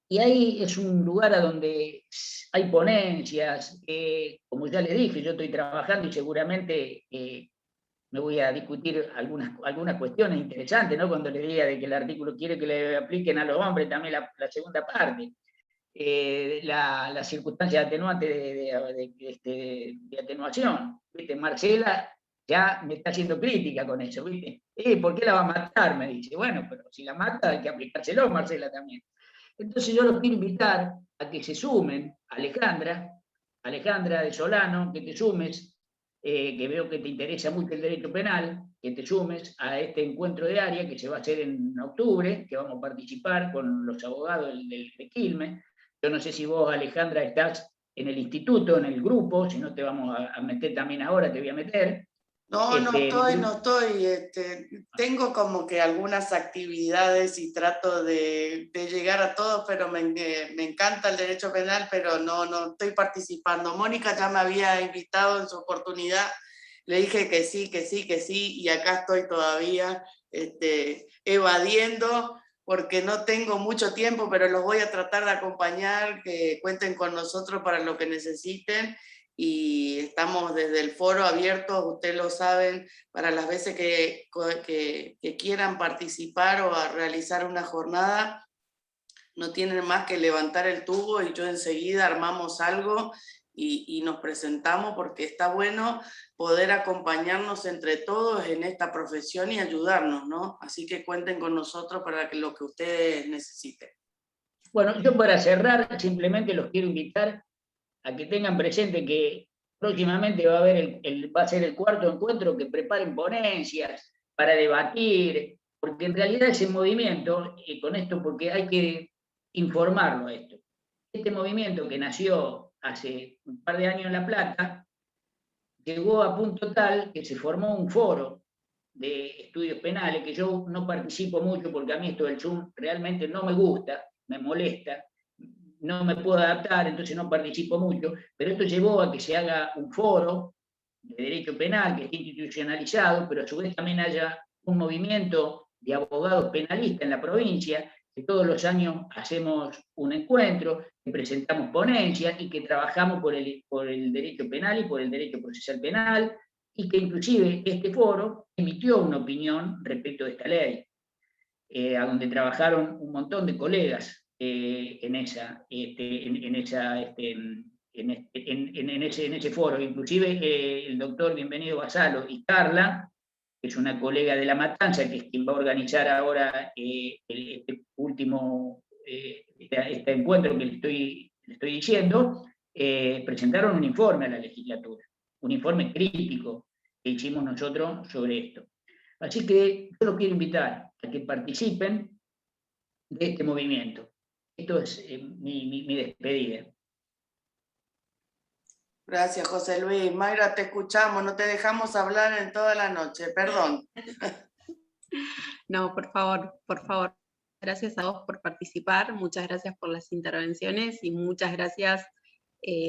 Y ahí es un lugar a donde hay ponencias. Como ya les dije, yo estoy trabajando y seguramente me voy a discutir algunas cuestiones interesantes, ¿no? Cuando le diga de que el artículo quiere que le apliquen a los hombres también la segunda parte. La circunstancia atenuante de atenuación. ¿Viste? Marcela ya me está haciendo crítica con eso, ¿viste? ¿Por qué la va a matar? Me dice. Bueno, pero si la mata hay que aplicárselo, Marcela, también. Entonces yo los quiero invitar a que se sumen, Alejandra de Solano, que te sumes, que veo que te interesa mucho el derecho penal, que te sumes a este encuentro de área que se va a hacer en octubre, que vamos a participar con los abogados de Quilmes. Yo no sé si vos, Alejandra, estás en el instituto, en el grupo, si no te vamos a meter también ahora, te voy a meter. No, no estoy. Tengo como que algunas actividades y trato de llegar a todos, pero me encanta el derecho penal, pero no estoy participando. Mónica ya me había invitado en su oportunidad, le dije que sí, y acá estoy todavía evadiendo, porque no tengo mucho tiempo, pero los voy a tratar de acompañar, que cuenten con nosotros para lo que necesiten. Y estamos desde el foro abiertos, ustedes lo saben, para las veces que quieran participar o a realizar una jornada, no tienen más que levantar el tubo y yo enseguida armamos algo y nos presentamos, porque está bueno poder acompañarnos entre todos en esta profesión y ayudarnos, ¿no? Así que cuenten con nosotros para lo que ustedes necesiten. Bueno, yo para cerrar simplemente los quiero invitar a que tengan presente que próximamente va a haber va a ser el cuarto encuentro, que preparen ponencias para debatir, porque en realidad ese movimiento, con esto, porque hay que informarlo a esto, este movimiento que nació hace un par de años en La Plata, llegó a punto tal que se formó un foro de estudios penales, que yo no participo mucho porque a mí esto del Zoom realmente no me gusta, me molesta, no me puedo adaptar, entonces no participo mucho, pero esto llevó a que se haga un foro de derecho penal que esté institucionalizado, pero a su vez también haya un movimiento de abogados penalistas en la provincia, que todos los años hacemos un encuentro, que presentamos ponencias y que trabajamos por el derecho penal y por el derecho procesal penal, y que inclusive este foro emitió una opinión respecto de esta ley, a donde trabajaron un montón de colegas en ese foro, inclusive el doctor Bienvenido Basalo y Carla, que es una colega de La Matanza, que es quien va a organizar ahora este encuentro que le estoy diciendo, presentaron un informe a la legislatura, un informe crítico que hicimos nosotros sobre esto. Así que yo los quiero invitar a que participen de este movimiento. Esto es mi despedida. Gracias, José Luis. Mayra, te escuchamos, no te dejamos hablar en toda la noche, perdón. No, por favor, por favor. Gracias a vos por participar, muchas gracias por las intervenciones y muchas gracias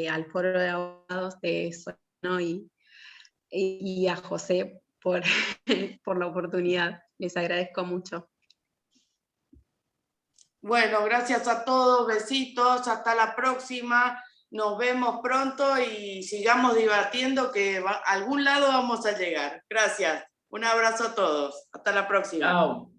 al Foro de Abogados de Solano y a José por la oportunidad. Les agradezco mucho. Bueno, gracias a todos, besitos, hasta la próxima. Nos vemos pronto y sigamos debatiendo que a algún lado vamos a llegar. Gracias. Un abrazo a todos. Hasta la próxima. Chao.